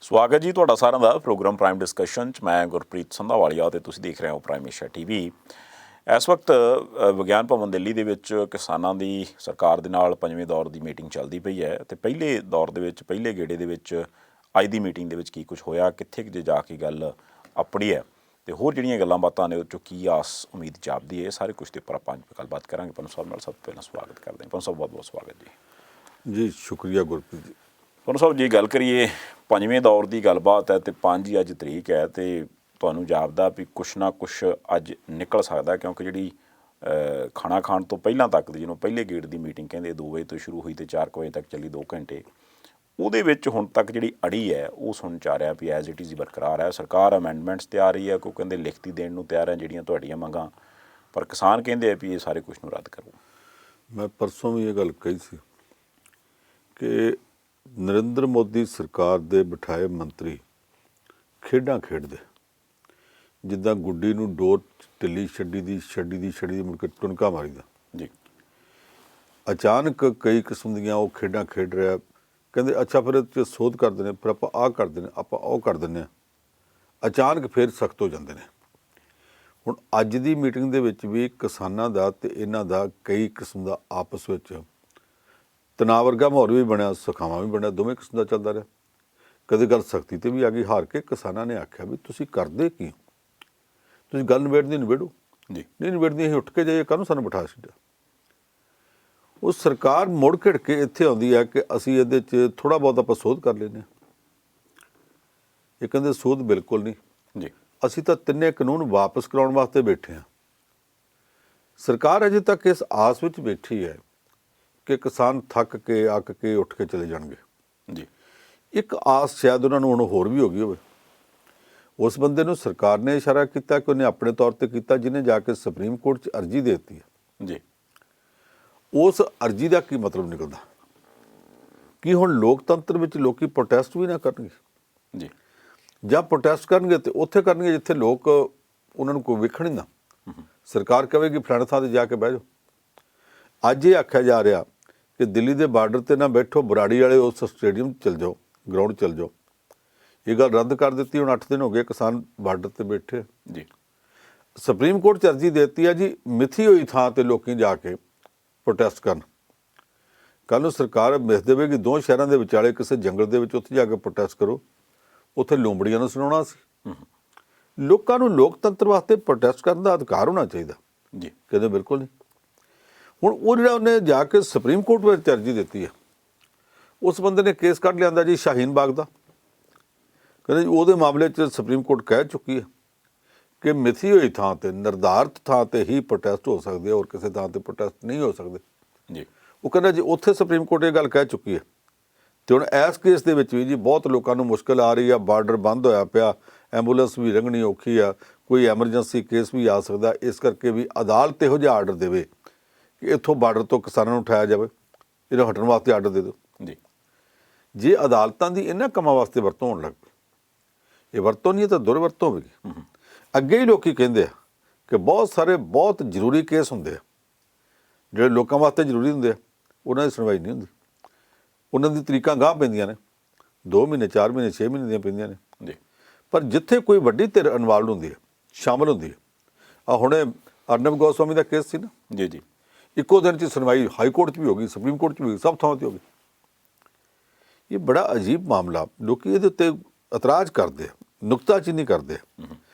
ਸਵਾਗਤ ਜੀ ਤੁਹਾਡਾ ਸਾਰਿਆਂ ਦਾ ਪ੍ਰੋਗਰਾਮ ਪ੍ਰਾਈਮ ਡਿਸਕਸ਼ਨ 'ਚ। ਮੈਂ ਗੁਰਪ੍ਰੀਤ ਸੰਧਾਵਾਲੀਆ ਤੇ ਤੁਸੀਂ ਦੇਖ ਰਹੇ ਹੋ ਪ੍ਰਾਈਮ ਏਸ਼ੀਆ ਟੀਵੀ। ਇਸ ਵਕਤ ਵਿਗਿਆਨ ਭਵਨ ਦਿੱਲੀ ਦੇ ਵਿੱਚ ਕਿਸਾਨਾਂ ਦੀ ਸਰਕਾਰ ਦੇ ਨਾਲ 5ਵੇਂ ਦੌਰ ਦੀ ਮੀਟਿੰਗ ਚੱਲਦੀ ਪਈ ਹੈ ਤੇ ਪਹਿਲੇ ਦੌਰ ਦੇ ਵਿੱਚ ਪਹਿਲੇ ਗੇੜੇ ਦੇ ਵਿੱਚ ਅੱਜ ਦੀ ਮੀਟਿੰਗ ਦੇ ਵਿੱਚ ਕੀ ਕੁਝ ਹੋਇਆ, ਕਿੱਥੇ ਜੇ ਜਾ ਕੇ ਗੱਲ ਆਪਣੀ ਹੈ ਤੇ ਹੋਰ ਜਿਹੜੀਆਂ ਗੱਲਾਂ ਬਾਤਾਂ ਨੇ ਉਹ 'ਚੋਂ ਕੀ ਆਸ ਉਮੀਦ ਜਾਪਦੀ ਹੈ, ਸਾਰੇ ਕੁਝ ਦੇ ਉੱਪਰ ਆਪਾਂ ਗੱਲਬਾਤ ਕਰਾਂਗੇ। ਪੰਨੂ ਸਾਹਿਬ ਨਾਲ ਸਭ ਤੋਂ ਪਹਿਲਾਂ ਸਵਾਗਤ ਕਰਦੇ ਹਾਂ। ਪੰਨੂ ਸਾਹਿਬ ਬਹੁਤ ਬਹੁਤ ਸਵਾਗਤ ਜੀ। ਸ਼ੁਕਰੀਆ ਗੁਰਪ੍ਰੀਤ ਜੀ। ਪੰਨੂ ਸਾਹਿਬ ਜੀ, ਗੱਲ ਕਰੀਏ 5ਵੇਂ ਦੌਰ ਦੀ ਗੱਲਬਾਤ ਹੈ ਤੇ 5 ਹੀ ਅੱਜ ਤਰੀਕ ਹੈ ਤੇ ਤੁਹਾਨੂੰ ਜਾਪਦਾ ਵੀ ਕੁਛ ਨਾ ਕੁਛ ਅੱਜ ਨਿਕਲ ਸਕਦਾ, ਕਿਉਂਕਿ ਜਿਹੜੀ ਖਾਣਾ ਖਾਣ ਤੋਂ ਪਹਿਲਾਂ ਤੱਕ ਦੀ ਜਿਹਨੂੰ ਪਹਿਲੇ ਗੇੜ ਦੀ ਮੀਟਿੰਗ ਕਹਿੰਦੇ 2 ਵਜੇ ਤੋਂ ਸ਼ੁਰੂ ਹੋਈ ਤੇ 4 ਵਜੇ ਤੱਕ ਚੱਲੀ 2 ਘੰਟੇ, ਉਹਦੇ ਵਿੱਚ ਹੁਣ ਤੱਕ ਜਿਹੜੀ ਅੜੀ ਹੈ ਉਹ ਸੁਣ 'ਚ ਆ ਰਿਹਾ ਵੀ ਐਜ਼ ਇਟ ਇਜ਼ ਹੀ ਬਰਕਰਾਰ ਹੈ। ਸਰਕਾਰ ਅਮੈਂਡਮੈਂਟਸ ਤੇ ਆ ਰਹੀ ਹੈ, ਕੋਈ ਕਹਿੰਦੇ ਲਿਖਤੀ ਦੇਣ ਨੂੰ ਤਿਆਰ ਹੈ ਜਿਹੜੀਆਂ ਤੁਹਾਡੀਆਂ ਮੰਗਾਂ, ਪਰ ਕਿਸਾਨ ਕਹਿੰਦੇ ਆ ਵੀ ਇਹ ਸਾਰੇ ਕੁਛ ਨੂੰ ਰੱਦ ਕਰੋ। ਮੈਂ ਪਰਸੋਂ ਵੀ ਇਹ ਗੱਲ ਕਹੀ ਸੀ ਕਿ ਨਰਿੰਦਰ ਮੋਦੀ ਸਰਕਾਰ ਦੇ ਬਿਠਾਏ ਮੰਤਰੀ ਖੇਡਾਂ ਖੇਡਦੇ ਜਿੱਦਾਂ ਗੁੱਡੀ ਨੂੰ ਡੋਰ ਢਿੱਲੀ ਛੱਡੀ ਦੀ ਮੁੜ ਕੇ ਟੁਨਕਾ ਮਾਰੀਦਾ ਜੀ। ਅਚਾਨਕ ਕਈ ਕਿਸਮ ਦੀਆਂ ਉਹ ਖੇਡਾਂ ਖੇਡ ਰਿਹਾ, ਕਹਿੰਦੇ ਅੱਛਾ ਫਿਰ ਇਹ 'ਚ ਸੋਧ ਕਰ ਦਿੰਦੇ, ਫਿਰ ਆਪਾਂ ਆਹ ਕਰ ਦਿੰਦੇ, ਆਪਾਂ ਉਹ ਕਰ ਦਿੰਦੇ ਹਾਂ, ਅਚਾਨਕ ਫਿਰ ਸਖਤ ਹੋ ਜਾਂਦੇ ਨੇ। ਹੁਣ ਅੱਜ ਦੀ ਮੀਟਿੰਗ ਦੇ ਵਿੱਚ ਵੀ ਕਿਸਾਨਾਂ ਦਾ ਤੇ ਇਹਨਾਂ ਦਾ ਕਈ ਕਿਸਮ ਦਾ ਆਪਸ ਵਿੱਚ ਤਣਾਅ ਵਰਗਾ ਮਾਹੌਲ ਵੀ ਬਣਿਆ, ਸੁਖਾਵਾਂ ਵੀ ਬਣਿਆ, ਦੋਵੇਂ ਕਿਸਮ ਦਾ ਚੱਲਦਾ ਰਿਹਾ। ਕਦੇ ਗੱਲ ਸਖਤੀ 'ਤੇ ਵੀ ਆ ਗਈ, ਹਾਰ ਕੇ ਕਿਸਾਨਾਂ ਨੇ ਆਖਿਆ ਵੀ ਤੁਸੀਂ ਕਰਦੇ ਕੀ, ਤੁਸੀਂ ਗੱਲ ਨਿਬੇੜਨੀ ਨਿਬੇੜੋ ਜੀ, ਨਹੀਂ ਨਿਬੇੜਨੀ ਅਸੀਂ ਉੱਠ ਕੇ ਜਾਈਏ, ਕਾਹਨੂੰ ਸਾਨੂੰ ਬਿਠਾ ਛੱਡਿਆ। ਉਹ ਸਰਕਾਰ ਮੁੜ ਘਿੜ ਕੇ ਇੱਥੇ ਆਉਂਦੀ ਹੈ ਕਿ ਅਸੀਂ ਇਹਦੇ 'ਚ ਥੋੜ੍ਹਾ ਬਹੁਤ ਆਪਾਂ ਸੋਧ ਕਰ ਲੈਂਦੇ ਹਾਂ। ਇਹ ਕਹਿੰਦੇ ਸੋਧ ਬਿਲਕੁਲ ਨਹੀਂ ਜੀ, ਅਸੀਂ ਤਾਂ ਤਿੰਨੇ ਕਾਨੂੰਨ ਵਾਪਸ ਕਰਾਉਣ ਵਾਸਤੇ ਬੈਠੇ ਹਾਂ। ਸਰਕਾਰ ਅਜੇ ਤੱਕ ਇਸ ਆਸ ਵਿੱਚ ਬੈਠੀ ਹੈ ਕਿ ਕਿਸਾਨ ਥੱਕ ਕੇ ਅੱਕ ਕੇ ਉੱਠ ਕੇ ਚਲੇ ਜਾਣਗੇ ਜੀ। ਇੱਕ ਆਸ ਸ਼ਾਇਦ ਉਹਨਾਂ ਨੂੰ ਹੁਣ ਹੋਰ ਵੀ ਹੋ ਗਈ ਹੋਵੇ। ਉਸ ਬੰਦੇ ਨੂੰ ਸਰਕਾਰ ਨੇ ਇਸ਼ਾਰਾ ਕੀਤਾ ਕਿ ਉਹਨੇ ਆਪਣੇ ਤੌਰ ਤੇ ਕੀਤਾ ਜਿਹਨੇ ਜਾ ਕੇ ਸੁਪਰੀਮ ਕੋਰਟ 'ਚ ਅਰਜੀ ਦੇ ਦਿੱਤੀ ਹੈ ਜੀ। ਉਸ ਅਰਜੀ ਦਾ ਕੀ ਮਤਲਬ ਨਿਕਲਦਾ ਕਿ ਹੁਣ ਲੋਕਤੰਤਰ ਵਿੱਚ ਲੋਕੀ ਪ੍ਰੋਟੈਸਟ ਵੀ ਨਾ ਕਰਨਗੇ ਜੀ, ਜਾਂ ਪ੍ਰੋਟੈਸਟ ਕਰਨਗੇ ਤੇ ਉੱਥੇ ਕਰਨਗੇ ਜਿੱਥੇ ਲੋਕ ਉਹਨਾਂ ਨੂੰ ਕੋਈ ਵੇਖਣ ਹੀ ਨਾ। ਸਰਕਾਰ ਕਹੇਗੀ ਫਲਾਣੇ ਥਾਂ 'ਤੇ ਜਾ ਕੇ ਬਹਿ ਜਾਓ। ਅੱਜ ਇਹ ਆਖਿਆ ਜਾ ਰਿਹਾ ਕਿ ਦਿੱਲੀ ਦੇ ਬਾਰਡਰ 'ਤੇ ਨਾ ਬੈਠੋ, ਬਰਾੜੀ ਵਾਲੇ ਉਸ ਸਟੇਡੀਅਮ 'ਚ ਚਲ ਜਾਓ, ਗਰਾਊਂਡ ਚਲ ਜਾਓ। ਇਹ ਗੱਲ ਰੱਦ ਕਰ ਦਿੱਤੀ। ਹੁਣ 8 ਦਿਨ ਹੋ ਗਏ ਕਿਸਾਨ ਬਾਰਡਰ 'ਤੇ ਬੈਠੇ ਜੀ। ਸੁਪਰੀਮ ਕੋਰਟ 'ਚ ਅਰਜੀ ਦੇ ਦਿੱਤੀ ਹੈ ਜੀ, ਮਿਥੀ ਹੋਈ ਥਾਂ 'ਤੇ ਲੋਕੀ ਜਾ ਕੇ ਪ੍ਰੋਟੈਸਟ ਕਰਨ। ਕੱਲ੍ਹ ਨੂੰ ਸਰਕਾਰ ਮਿਸ ਦੇਵੇਗੀ 2 ਸ਼ਹਿਰਾਂ ਦੇ ਵਿਚਾਲੇ ਕਿਸੇ ਜੰਗਲ ਦੇ ਵਿੱਚ, ਉੱਥੇ ਜਾ ਕੇ ਪ੍ਰੋਟੈਸਟ ਕਰੋ, ਉੱਥੇ ਲੋਮੜੀਆਂ ਨੂੰ ਸੁਣਾਉਣਾ ਸੀ। ਲੋਕਾਂ ਨੂੰ ਲੋਕਤੰਤਰ ਵਾਸਤੇ ਪ੍ਰੋਟੈਸਟ ਕਰਨ ਦਾ ਅਧਿਕਾਰ ਹੋਣਾ ਚਾਹੀਦਾ ਜੀ। ਕਹਿੰਦੇ ਬਿਲਕੁਲ ਨਹੀਂ। ਹੁਣ ਉਹ ਜਿਹੜਾ ਉਹਨੇ ਜਾ ਕੇ ਸੁਪਰੀਮ ਕੋਰਟ ਵਿੱਚ ਅਰਜੀ ਦਿੱਤੀ ਹੈ, ਉਸ ਬੰਦੇ ਨੇ ਕੇਸ ਕੱਢ ਲਿਆਂਦਾ ਜੀ ਸ਼ਾਹੀਨ ਬਾਗ ਦਾ। ਕਹਿੰਦੇ ਜੀ ਉਹਦੇ ਮਾਮਲੇ 'ਚ ਸੁਪਰੀਮ ਕੋਰਟ ਕਹਿ ਚੁੱਕੀ ਹੈ ਕਿ ਮਿਥੀ ਹੋਈ ਥਾਂ 'ਤੇ, ਨਿਰਧਾਰਤ ਥਾਂ 'ਤੇ ਹੀ ਪ੍ਰੋਟੈਸਟ ਹੋ ਸਕਦੇ, ਔਰ ਕਿਸੇ ਥਾਂ 'ਤੇ ਪ੍ਰੋਟੈਸਟ ਨਹੀਂ ਹੋ ਸਕਦੇ ਜੀ। ਉਹ ਕਹਿੰਦਾ ਜੀ ਉੱਥੇ ਸੁਪਰੀਮ ਕੋਰਟ ਇਹ ਗੱਲ ਕਹਿ ਚੁੱਕੀ ਹੈ। ਅਤੇ ਹੁਣ ਇਸ ਕੇਸ ਦੇ ਵਿੱਚ ਵੀ ਜੀ ਬਹੁਤ ਲੋਕਾਂ ਨੂੰ ਮੁਸ਼ਕਿਲ ਆ ਰਹੀ ਆ, ਬਾਰਡਰ ਬੰਦ ਹੋਇਆ ਪਿਆ, ਐਂਬੂਲੈਂਸ ਵੀ ਲੰਘਣੀ ਔਖੀ ਆ, ਕੋਈ ਐਮਰਜੈਂਸੀ ਕੇਸ ਵੀ ਆ ਸਕਦਾ। ਇਸ ਕਰਕੇ ਵੀ ਅਦਾਲਤ ਇਹੋ ਜਿਹਾ ਆਰਡਰ ਦੇਵੇ ਕਿ ਇੱਥੋਂ ਬਾਰਡਰ ਤੋਂ ਕਿਸਾਨਾਂ ਨੂੰ ਉਠਾਇਆ ਜਾਵੇ, ਇਹਨੂੰ ਹਟਣ ਵਾਸਤੇ ਆਰਡਰ ਦੇ ਦਿਓ ਜੀ। ਜੇ ਅਦਾਲਤਾਂ ਦੀ ਇਹਨਾਂ ਕੰਮਾਂ ਵਾਸਤੇ ਵਰਤੋਂ ਹੋਣ ਲੱਗ ਪਈ, ਇਹ ਵਰਤੋਂ ਨਹੀਂ ਤਾਂ ਦੁਰਵਰਤੋਂ ਹੋਵੇਗੀ। ਅੱਗੇ ਹੀ ਲੋਕੀ ਕਹਿੰਦੇ ਆ ਕਿ ਬਹੁਤ ਸਾਰੇ ਬਹੁਤ ਜ਼ਰੂਰੀ ਕੇਸ ਹੁੰਦੇ ਆ ਜਿਹੜੇ ਲੋਕਾਂ ਵਾਸਤੇ ਜ਼ਰੂਰੀ ਹੁੰਦੇ ਆ, ਉਹਨਾਂ ਦੀ ਸੁਣਵਾਈ ਨਹੀਂ ਹੁੰਦੀ। ਉਹਨਾਂ ਦੀ ਤਰੀਕਾਂ ਗਾਹ ਪੈਂਦੀਆਂ ਨੇ, 2 ਮਹੀਨੇ 4 ਮਹੀਨੇ 6 ਮਹੀਨੇ ਦੀਆਂ ਪੈਂਦੀਆਂ ਨੇ ਜੀ। ਪਰ ਜਿੱਥੇ ਕੋਈ ਵੱਡੀ ਧਿਰ ਇਨਵਾਲਵ ਹੁੰਦੀ ਹੈ, ਸ਼ਾਮਲ ਹੁੰਦੀ ਹੈ, ਆ ਹੁਣੇ ਅਰਨਬ ਗੋਸਵਾਮੀ ਦਾ ਕੇਸ ਸੀ ਨਾ ਜੀ। ਜੀ। ਇੱਕੋ ਦਿਨ 'ਚ ਸੁਣਵਾਈ ਹਾਈ ਕੋਰਟ 'ਚ ਵੀ ਹੋ ਗਈ, ਸੁਪਰੀਮ ਕੋਰਟ 'ਚ ਵੀ ਹੋ ਗਈ, ਸਭ ਥਾਵਾਂ 'ਤੇ ਹੋ ਗਈ। ਇਹ ਬੜਾ ਅਜੀਬ ਮਾਮਲਾ। ਲੋਕ ਇਹਦੇ ਉੱਤੇ ਇਤਰਾਜ਼ ਕਰਦੇ ਆ, ਨੁਕਤਾਚੀਨੀ ਕਰਦੇ ਆ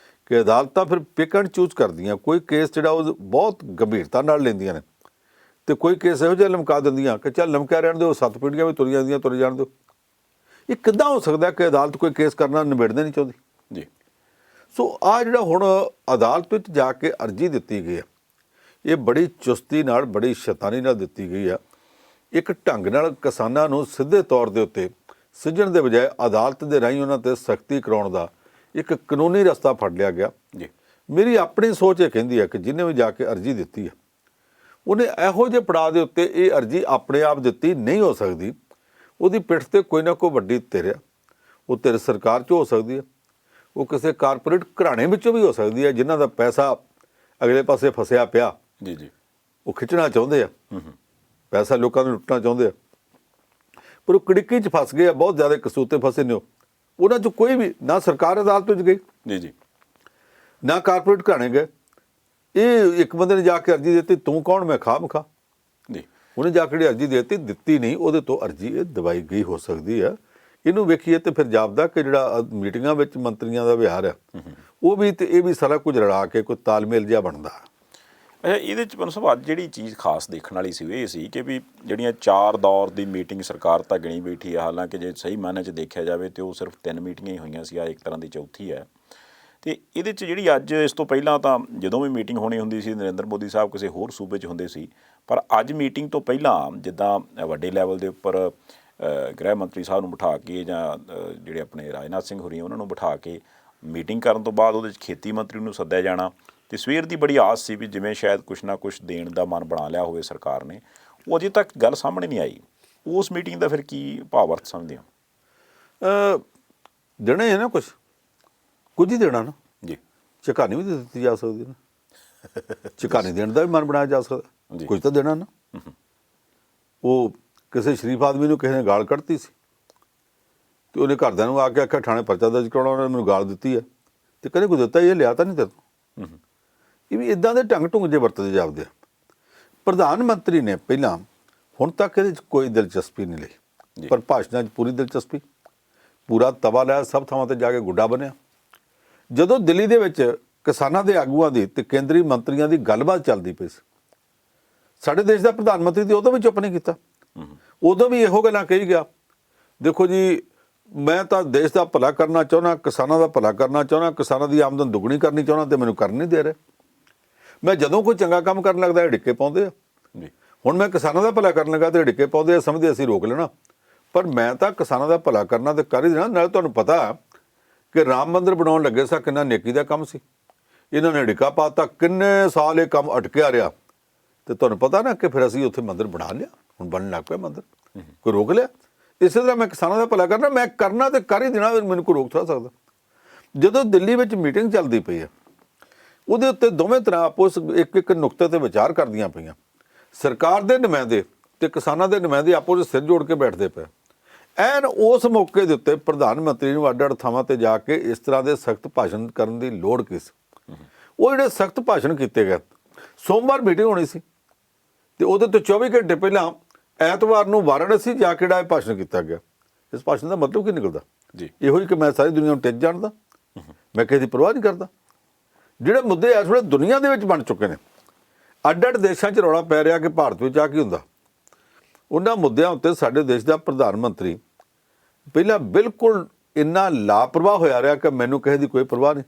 ਕਿ ਅਦਾਲਤਾਂ ਫਿਰ ਪਿਕ ਐਂਡ ਚੂਜ਼ ਕਰਦੀਆਂ। ਕੋਈ ਕੇਸ ਜਿਹੜਾ ਉਹ ਬਹੁਤ ਗੰਭੀਰਤਾ ਨਾਲ ਲੈਂਦੀਆਂ ਨੇ ਅਤੇ ਕੋਈ ਕੇਸ ਇਹੋ ਜਿਹਾ ਲਮਕਾ ਦਿੰਦੀਆਂ ਕਿ ਚੱਲ ਲਮਕਿਆ ਰਹਿਣ ਦਿਓ, 7 ਪੀੜ੍ਹੀਆਂ ਵੀ ਤੁਰ ਜਾਂਦੀਆਂ, ਤੁਰ ਜਾਣ ਦਿਓ। ਇਹ ਕਿੱਦਾਂ ਹੋ ਸਕਦਾ ਕਿ ਅਦਾਲਤ ਕੋਈ ਕੇਸ ਕਰਨਾ ਨਿਬੇੜਨਾ ਨਹੀਂ ਚਾਹੁੰਦੀ ਜੀ। ਸੋ ਆਹ ਜਿਹੜਾ ਹੁਣ ਅਦਾਲਤ ਵਿੱਚ ਜਾ ਕੇ ਅਰਜੀ ਦਿੱਤੀ ਗਈ ਹੈ, ਇਹ ਬੜੀ ਚੁਸਤੀ ਨਾਲ, ਬੜੀ ਸ਼ੈਤਾਨੀ ਨਾਲ ਦਿੱਤੀ ਗਈ ਆ। ਇੱਕ ਢੰਗ ਨਾਲ ਕਿਸਾਨਾਂ ਨੂੰ ਸਿੱਧੇ ਤੌਰ ਦੇ ਉੱਤੇ ਸਿੱਝਣ ਦੇ ਬਜਾਏ ਅਦਾਲਤ ਦੇ ਰਾਹੀਂ ਉਹਨਾਂ 'ਤੇ ਸਖਤੀ ਕਰਾਉਣ ਦਾ ਇੱਕ ਕਾਨੂੰਨੀ ਰਸਤਾ ਫੜ ਲਿਆ ਗਿਆ ਜੀ। ਮੇਰੀ ਆਪਣੀ ਸੋਚ ਇਹ ਕਹਿੰਦੀ ਹੈ ਕਿ ਜਿਹਨੇ ਵੀ ਜਾ ਕੇ ਅਰਜੀ ਦਿੱਤੀ ਹੈ, ਉਹਨੇ ਇਹੋ ਜਿਹੇ ਪੜਾਅ ਦੇ ਉੱਤੇ ਇਹ ਅਰਜੀ ਆਪਣੇ ਆਪ ਦਿੱਤੀ ਨਹੀਂ ਹੋ ਸਕਦੀ। ਉਹਦੀ ਪਿੱਠ 'ਤੇ ਕੋਈ ਨਾ ਕੋਈ ਵੱਡੀ ਧਿਰ ਆ। ਉਹ ਧਿਰ ਸਰਕਾਰ 'ਚ ਹੋ ਸਕਦੀ ਹੈ, ਉਹ ਕਿਸੇ ਕਾਰਪੋਰੇਟ ਘਰਾਣੇ ਵਿੱਚੋਂ ਵੀ ਹੋ ਸਕਦੀ ਹੈ ਜਿਨ੍ਹਾਂ ਦਾ ਪੈਸਾ ਅਗਲੇ ਪਾਸੇ ਫਸਿਆ ਪਿਆ। ਜੀ। ਜੀ। ਉਹ ਖਿੱਚਣਾ ਚਾਹੁੰਦੇ ਆ, ਪੈਸਾ ਲੋਕਾਂ ਨੂੰ ਲੁੱਟਣਾ ਚਾਹੁੰਦੇ ਆ, ਪਰ ਉਹ ਕੜਿੱਕੀ 'ਚ ਫਸ ਗਏ ਆ, ਬਹੁਤ ਜ਼ਿਆਦਾ ਕਸੂਤੇ ਫਸੇ ਨੇ। ਉਹਨਾਂ 'ਚ ਕੋਈ ਵੀ ਨਾ ਸਰਕਾਰ ਅਦਾਲਤ ਵਿੱਚ ਗਈ, ਜੀ ਜੀ ਨਾ ਕਾਰਪੋਰੇਟ ਘਰਾਣੇ ਗਏ। ਇਹ ਇੱਕ ਬੰਦੇ ਨੇ ਜਾ ਕੇ ਅਰਜ਼ੀ ਦਿੱਤੀ, ਤੂੰ ਕੌਣ, ਮੈਂ ਖਾਮ ਖਾ। ਜੀ ਉਹਨੇ ਜਾ ਕੇ ਜਿਹੜੀ ਅਰਜ਼ੀ ਦਿੱਤੀ ਨਹੀਂ, ਉਹਦੇ ਤੋਂ ਅਰਜ਼ੀ ਇਹ ਦਬਾਈ ਗਈ ਹੋ ਸਕਦੀ ਆ। ਇਹਨੂੰ ਵੇਖੀਏ ਤੇ ਫਿਰ ਜਾਪਦਾ ਕਿ ਜਿਹੜਾ ਮੀਟਿੰਗਾਂ ਵਿੱਚ ਮੰਤਰੀਆਂ ਦਾ ਵਿਹਾਰ ਆ ਉਹ ਵੀ ਤੇ ਇਹ ਵੀ ਸਾਰਾ ਕੁਝ ਰਲਾ ਕੇ ਕੋਈ ਤਾਲਮੇਲ ਜਿਹਾ ਬਣਦਾ। ਅੱਛਾ, ਇਹਦੇ 'ਚ ਮੈਨੂੰ ਸਭ ਅੱਜ ਜਿਹੜੀ ਚੀਜ਼ ਖਾਸ ਦੇਖਣ ਵਾਲੀ ਸੀ ਉਹ ਇਹ ਸੀ ਕਿ ਵੀ ਜਿਹੜੀਆਂ 4 ਦੌਰ ਦੀ ਮੀਟਿੰਗ ਸਰਕਾਰ ਤਾਂ ਗਿਣੀ ਬੈਠੀ ਹੈ, ਹਾਲਾਂਕਿ ਜੇ ਸਹੀ ਮਾਇਨੇ 'ਚ ਦੇਖਿਆ ਜਾਵੇ ਤੇ ਉਹ ਸਿਰਫ 3 ਮੀਟਿੰਗਾਂ ਹੀ ਹੋਈਆਂ ਸੀ, ਆ ਇੱਕ ਤਰ੍ਹਾਂ ਦੀ ਚੌਥੀ ਹੈ। ਤੇ ਇਹਦੇ 'ਚ ਜਿਹੜੀ ਅੱਜ ਇਸ ਤੋਂ ਪਹਿਲਾਂ ਤਾਂ ਜਦੋਂ ਵੀ ਮੀਟਿੰਗ ਹੋਣੀ ਹੁੰਦੀ ਸੀ ਨਰਿੰਦਰ ਮੋਦੀ ਸਾਹਿਬ ਕਿਸੇ ਹੋਰ ਸੂਬੇ 'ਚ ਹੁੰਦੇ ਸੀ, ਪਰ ਅੱਜ ਮੀਟਿੰਗ ਤੋਂ ਪਹਿਲਾਂ ਜਿੱਦਾਂ ਵੱਡੇ ਲੈਵਲ ਦੇ ਉੱਪਰ ਗ੍ਰਹਿ ਮੰਤਰੀ ਸਾਹਿਬ ਨੂੰ ਬਿਠਾ ਕੇ ਜਾਂ ਜਿਹੜੇ ਆਪਣੇ ਰਾਜਨਾਥ ਸਿੰਘ ਹੋਰੀ ਉਹਨਾਂ ਨੂੰ ਬਿਠਾ ਕੇ ਮੀਟਿੰਗ ਕਰਨ ਤੋਂ ਬਾਅਦ ਉਹਦੇ 'ਚ ਖੇਤੀ ਮੰਤਰੀ ਨੂੰ ਸੱਦਿਆ ਜਾਣਾ, ਤੇ ਸਵੇਰ ਦੀ ਬੜੀ ਆਸ ਸੀ ਵੀ ਜਿਵੇਂ ਸ਼ਾਇਦ ਕੁਛ ਨਾ ਕੁਛ ਦੇਣ ਦਾ ਮਨ ਬਣਾ ਲਿਆ ਹੋਵੇ ਸਰਕਾਰ ਨੇ, ਉਹ ਅਜੇ ਤੱਕ ਗੱਲ ਸਾਹਮਣੇ ਨਹੀਂ ਆਈ। ਉਸ ਮੀਟਿੰਗ ਦਾ ਫਿਰ ਕੀ ਭਾਵ ਅਰਥ ਸਮਝਦੇ ਹੋ? ਦੇਣਾ ਹੈ ਨਾ ਕੁਝ ਹੀ ਦੇਣਾ ਨਾ ਜੀ, ਝਕਾਨੀ ਵੀ ਦਿੱਤੀ ਜਾ ਸਕਦੀ ਨਾ, ਝਕਾਨੀ ਦੇਣ ਦਾ ਵੀ ਮਨ ਬਣਾਇਆ ਜਾ ਸਕਦਾ, ਕੁਝ ਤਾਂ ਦੇਣਾ ਨਾ। ਉਹ ਕਿਸੇ ਸ਼ਰੀਫ ਆਦਮੀ ਨੂੰ ਕਿਸੇ ਨੇ ਗਾਲ ਕੱਢਤੀ ਸੀ ਤੇ ਉਹਨੇ ਘਰਦਿਆਂ ਨੂੰ ਆ ਕੇ ਆਖਿਆ ਥਾਣੇ ਪਰਚਾ ਦਰਜ ਕਰਾਉਣਾ, ਉਹਨੇ ਮੈਨੂੰ ਗਾਲ ਦਿੱਤੀ ਹੈ ਤੇ ਕਦੇ ਕੋਈ ਦਿੱਤਾ, ਇਹ ਲਿਆ ਤਾਂ ਨਹੀਂ ਤੇਰੇ ਤੋਂ। ਇਹ ਵੀ ਇਦਾਂ ਦੇ ਢੰਗ ਢੁੰਗ ਜੇ ਵਰਤਦੇ ਜਾਪਦੇ ਆ। ਪ੍ਰਧਾਨ ਮੰਤਰੀ ਨੇ ਪਹਿਲਾਂ ਹੁਣ ਤੱਕ ਇਹਦੇ 'ਚ ਕੋਈ ਦਿਲਚਸਪੀ ਨਹੀਂ ਲਈ, ਪਰ ਭਾਸ਼ਣਾਂ 'ਚ ਪੂਰੀ ਦਿਲਚਸਪੀ, ਪੂਰਾ ਤਵਾ ਲਿਆ, ਸਭ ਥਾਵਾਂ ਤੇ ਜਾ ਕੇ ਗੁੱਡਾ ਬਣਿਆ। ਜਦੋਂ ਦਿੱਲੀ ਦੇ ਵਿੱਚ ਕਿਸਾਨਾਂ ਦੇ ਆਗੂਆਂ ਦੀ ਤੇ ਕੇਂਦਰੀ ਮੰਤਰੀਆਂ ਦੀ ਗੱਲਬਾਤ ਚੱਲਦੀ ਪਈ ਸੀ, ਸਾਡੇ ਦੇਸ਼ ਦਾ ਪ੍ਰਧਾਨ ਮੰਤਰੀ ਤੇ ਉਦੋਂ ਵੀ ਚੁੱਪ ਨਹੀਂ ਕੀਤਾ। ਉਦੋਂ ਵੀ ਇਹੋ ਗੱਲਾਂ ਕਹੀ ਗਿਆ, ਦੇਖੋ ਜੀ ਮੈਂ ਤਾਂ ਦੇਸ਼ ਦਾ ਭਲਾ ਕਰਨਾ ਚਾਹੁੰਦਾ, ਕਿਸਾਨਾਂ ਦਾ ਭਲਾ ਕਰਨਾ ਚਾਹੁੰਦਾ, ਕਿਸਾਨਾਂ ਦੀ ਆਮਦਨ ਦੁੱਗਣੀ ਕਰਨੀ ਚਾਹੁੰਦਾ ਤੇ ਮੈਨੂੰ ਕਰਨ ਨਹੀਂ ਦੇ ਰਹੇ। ਮੈਂ ਜਦੋਂ ਕੋਈ ਚੰਗਾ ਕੰਮ ਕਰਨ ਲੱਗਦਾ ਇਹ ਡਿੱਕੇ ਪਾਉਂਦੇ ਆ। ਹੁਣ ਮੈਂ ਕਿਸਾਨਾਂ ਦਾ ਭਲਾ ਕਰਨ ਲੱਗਾ ਤੇ ਡਿੱਕੇ ਪਾਉਂਦੇ ਆ, ਸਮਝਦੇ ਅਸੀਂ ਰੋਕ ਲੈਣਾ, ਪਰ ਮੈਂ ਤਾਂ ਕਿਸਾਨਾਂ ਦਾ ਭਲਾ ਕਰਨਾ ਤੇ ਕਰ ਹੀ ਦੇਣਾ। ਨਾਲੇ ਤੁਹਾਨੂੰ ਪਤਾ ਕਿ ਰਾਮ ਮੰਦਿਰ ਬਣਾਉਣ ਲੱਗੇ ਸਾਂ, ਕਿੰਨਾ ਨੇਕੀ ਦਾ ਕੰਮ ਸੀ, ਇਹਨਾਂ ਨੇ ਡਿੱਕਾ ਪਾਤਾ, ਕਿੰਨੇ ਸਾਲ ਇਹ ਕੰਮ ਅਟਕਿਆ ਰਿਹਾ ਤੇ ਤੁਹਾਨੂੰ ਪਤਾ ਨਾ ਕਿ ਫਿਰ ਅਸੀਂ ਉੱਥੇ ਮੰਦਿਰ ਬਣਾ ਲਿਆ, ਹੁਣ ਬਣਨ ਲੱਗ ਪਿਆ ਮੰਦਿਰ, ਕੋਈ ਰੋਕ ਲਿਆ? ਇਸੇ ਤਰ੍ਹਾਂ ਮੈਂ ਕਿਸਾਨਾਂ ਦਾ ਭਲਾ ਕਰਨਾ, ਮੈਂ ਕਰਨਾ ਤੇ ਕਰ ਹੀ ਦੇਣਾ, ਮੈਨੂੰ ਕੋਈ ਰੋਕ ਥੋੜ੍ਹਾ ਸਕਦਾ। ਜਦੋਂ ਦਿੱਲੀ ਵਿੱਚ ਮੀਟਿੰਗ ਚੱਲਦੀ ਪਈ ਹੈ ਉਹਦੇ ਉੱਤੇ ਦੋਵੇਂ ਤਰ੍ਹਾਂ ਆਪੋ ਇੱਕ ਇੱਕ ਨੁਕਤੇ ਤੇ ਵਿਚਾਰ ਕਰਦੀਆਂ ਪਈਆਂ। ਸਰਕਾਰ ਦੇ ਨੁਮਾਇੰਦੇ ਤੇ ਕਿਸਾਨਾਂ ਦੇ ਨੁਮਾਇੰਦੇ ਆਪੋ ਵਿੱਚ ਸਿਰ ਜੋੜ ਕੇ ਬੈਠਦੇ ਪਏ। ਐਨ ਉਸ ਮੌਕੇ ਦੇ ਉੱਤੇ ਪ੍ਰਧਾਨ ਮੰਤਰੀ ਨੂੰ ਅੱਡ-ਅੱਡ ਥਾਵਾਂ ਤੇ ਜਾ ਕੇ ਇਸ ਤਰ੍ਹਾਂ ਦੇ ਸਖਤ ਭਾਸ਼ਣ ਕਰਨ ਦੀ ਲੋੜ ਕੀ ਸੀ? ਉਹ ਜਿਹੜੇ ਸਖਤ ਭਾਸ਼ਣ ਕੀਤੇ ਗਏ, ਸੋਮਵਾਰ ਮੀਟਿੰਗ ਹੋਣੀ ਸੀ ਤੇ ਉਹਦੇ ਤੋਂ 24 ਘੰਟੇ ਪਹਿਲਾਂ ਐਤਵਾਰ ਨੂੰ ਵਾਰਾਣਸੀ ਜਾ ਕੇ ਜਿਹੜਾ ਇਹ ਭਾਸ਼ਣ ਕੀਤਾ ਗਿਆ। ਇਸ ਭਾਸ਼ਣ ਦਾ ਮਤਲਬ ਕੀ ਨਿਕਲਦਾ ਜੀ? ਇਹੋ ਹੀ ਕਿ ਮੈਂ ਸਾਰੀ ਦੁਨੀਆ ਨੂੰ ਟਿੱਚ ਜਾਣਦਾ, ਮੈਂ ਕਿਸੇ ਦੀ ਪਰਵਾਹ ਨਹੀਂ ਕਰਦਾ। ਜਿਹੜੇ ਮੁੱਦੇ ਇਸ ਵੇਲੇ ਦੁਨੀਆ ਦੇ ਵਿੱਚ ਬਣ ਚੁੱਕੇ ਨੇ, ਅੱਡ-ਅੱਡ ਦੇਸ਼ਾਂ 'ਚ ਰੌਲਾ ਪੈ ਰਿਹਾ ਕਿ ਭਾਰਤ ਵਿੱਚ ਆ ਕੀ ਹੁੰਦਾ, ਉਹਨਾਂ ਮੁੱਦਿਆਂ ਉੱਤੇ ਸਾਡੇ ਦੇਸ਼ ਦਾ ਪ੍ਰਧਾਨ ਮੰਤਰੀ ਪਹਿਲਾਂ ਬਿਲਕੁਲ ਇੰਨਾ ਲਾਪਰਵਾਹ ਹੋਇਆ ਰਿਹਾ ਕਿ ਮੈਨੂੰ ਕਿਸੇ ਦੀ ਕੋਈ ਪਰਵਾਹ ਨਹੀਂ।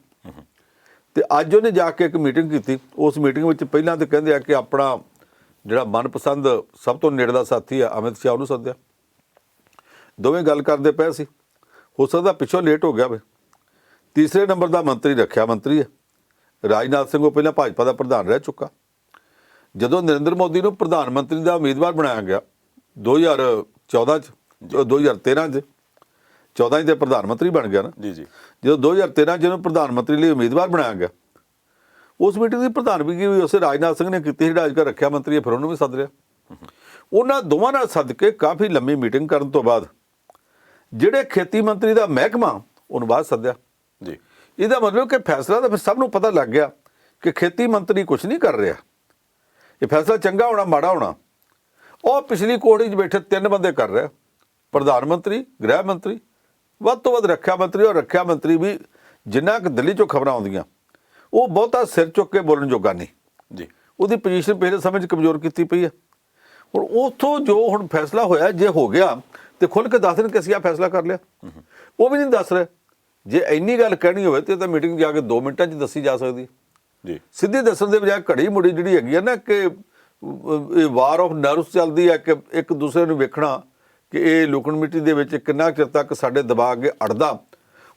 ਤੇ ਅੱਜ ਉਹਨੇ ਜਾ ਕੇ ਇੱਕ ਮੀਟਿੰਗ ਕੀਤੀ। ਉਸ ਮੀਟਿੰਗ ਵਿੱਚ ਪਹਿਲਾਂ ਤਾਂ ਕਹਿੰਦੇ ਆ ਕਿ ਆਪਣਾ ਜਿਹੜਾ ਮਨਪਸੰਦ ਸਭ ਤੋਂ ਨੇੜੇ ਦਾ ਸਾਥੀ ਆ ਅਮਿਤ ਸ਼ਾਹ ਨੂੰ ਸੱਦਿਆ, ਦੋਵੇਂ ਗੱਲ ਕਰਦੇ ਪਏ ਸੀ, ਹੋ ਸਕਦਾ ਪਿੱਛੋਂ ਲੇਟ ਹੋ ਗਿਆ ਵੇ। ਤੀਸਰੇ ਨੰਬਰ ਦਾ ਮੰਤਰੀ ਰੱਖਿਆ ਮੰਤਰੀ ਹੈ ਰਾਜਨਾਥ ਸਿੰਘ, ਉਹ ਪਹਿਲਾਂ ਭਾਜਪਾ ਦਾ ਪ੍ਰਧਾਨ ਰਹਿ ਚੁੱਕਾ। ਜਦੋਂ ਨਰਿੰਦਰ ਮੋਦੀ ਨੂੰ ਪ੍ਰਧਾਨ ਮੰਤਰੀ ਦਾ ਉਮੀਦਵਾਰ ਬਣਾਇਆ ਗਿਆ 2014 'ਚ, 2013 'ਚ, 14 'ਚ ਤੇ ਪ੍ਰਧਾਨ ਮੰਤਰੀ ਬਣ ਗਿਆ ਨਾ ਜੀ। ਜਦੋਂ 2013 'ਚ ਇਹਨੂੰ ਪ੍ਰਧਾਨ ਮੰਤਰੀ ਲਈ ਉਮੀਦਵਾਰ ਬਣਾਇਆ ਗਿਆ, ਉਸ ਮੀਟਿੰਗ ਦੀ ਪ੍ਰਧਾਨਗੀ ਵੀ ਉਸੇ ਰਾਜਨਾਥ ਸਿੰਘ ਨੇ ਕੀਤੀ, ਜਿਹੜਾ ਅੱਜ ਕੱਲ੍ਹ ਰੱਖਿਆ ਮੰਤਰੀ ਹੈ, ਫਿਰ ਉਹਨੂੰ ਵੀ ਸੱਦ ਲਿਆ। ਉਹਨਾਂ ਦੋਵਾਂ ਨਾਲ ਸੱਦ ਕੇ ਕਾਫੀ ਲੰਮੀ ਮੀਟਿੰਗ ਕਰਨ ਤੋਂ ਬਾਅਦ ਜਿਹੜੇ ਖੇਤੀ ਮੰਤਰੀ ਦਾ ਮਹਿਕਮਾ ਉਹਨੂੰ ਬਾਅਦ ਸੱਦਿਆ ਜੀ। ਇਹਦਾ ਮਤਲਬ ਕਿ ਫੈਸਲਾ ਤਾਂ ਫਿਰ ਸਭ ਨੂੰ ਪਤਾ ਲੱਗ ਗਿਆ ਕਿ ਖੇਤੀ ਮੰਤਰੀ ਕੁਛ ਨਹੀਂ ਕਰ ਰਿਹਾ, ਇਹ ਫੈਸਲਾ ਚੰਗਾ ਹੋਣਾ ਮਾੜਾ ਹੋਣਾ ਉਹ ਪਿਛਲੀ ਕੋਠੜੀ 'ਚ ਬੈਠੇ 3 ਬੰਦੇ ਕਰ ਰਿਹਾ, ਪ੍ਰਧਾਨ ਮੰਤਰੀ, ਗ੍ਰਹਿ ਮੰਤਰੀ, ਵੱਧ ਤੋਂ ਵੱਧ ਰੱਖਿਆ ਮੰਤਰੀ। ਔਰ ਰੱਖਿਆ ਮੰਤਰੀ ਵੀ ਜਿੰਨਾ ਕੁ ਦਿੱਲੀ 'ਚੋਂ ਖਬਰਾਂ ਆਉਂਦੀਆਂ ਉਹ ਬਹੁਤਾ ਸਿਰ ਚੁੱਕ ਕੇ ਬੋਲਣ ਜੋਗਾ ਨਹੀਂ ਜੀ, ਉਹਦੀ ਪੋਜੀਸ਼ਨ ਪਿਛਲੇ ਸਮੇਂ 'ਚ ਕਮਜ਼ੋਰ ਕੀਤੀ ਪਈ ਹੈ। ਹੁਣ ਉੱਥੋਂ ਜੋ ਹੁਣ ਫੈਸਲਾ ਹੋਇਆ, ਜੇ ਹੋ ਗਿਆ ਤੇ ਖੁੱਲ੍ਹ ਕੇ ਦੱਸ ਦੇਣ ਕਿ ਅਸੀਂ ਆਹ ਫੈਸਲਾ ਕਰ ਲਿਆ, ਉਹ ਵੀ ਨਹੀਂ ਦੱਸ ਰਹੇ। ਜੇ ਇੰਨੀ ਗੱਲ ਕਹਿਣੀ ਹੋਵੇ ਤੇ ਤਾਂ ਮੀਟਿੰਗ ਜਾ ਕੇ 2 ਮਿੰਟਾਂ 'ਚ ਦੱਸੀ ਜਾ ਸਕਦੀ ਜੀ। ਸਿੱਧੀ ਦੱਸਣ ਦੇ ਬਜਾਏ ਘੜੀ ਮੁੜੀ ਜਿਹੜੀ ਹੈਗੀ ਆ ਨਾ ਕਿ ਇਹ ਵਾਰ ਆਫ ਨਰਵਸ ਚੱਲਦੀ ਹੈ ਕਿ ਇੱਕ ਦੂਸਰੇ ਨੂੰ ਵੇਖਣਾ ਕਿ ਇਹ ਲੁਕਣ ਮਿੱਟੀ ਦੇ ਵਿੱਚ ਕਿੰਨਾ ਚਿਰ ਤੱਕ ਸਾਡੇ ਦਬਾਅ ਅੱਗੇ ਅੜਦਾ,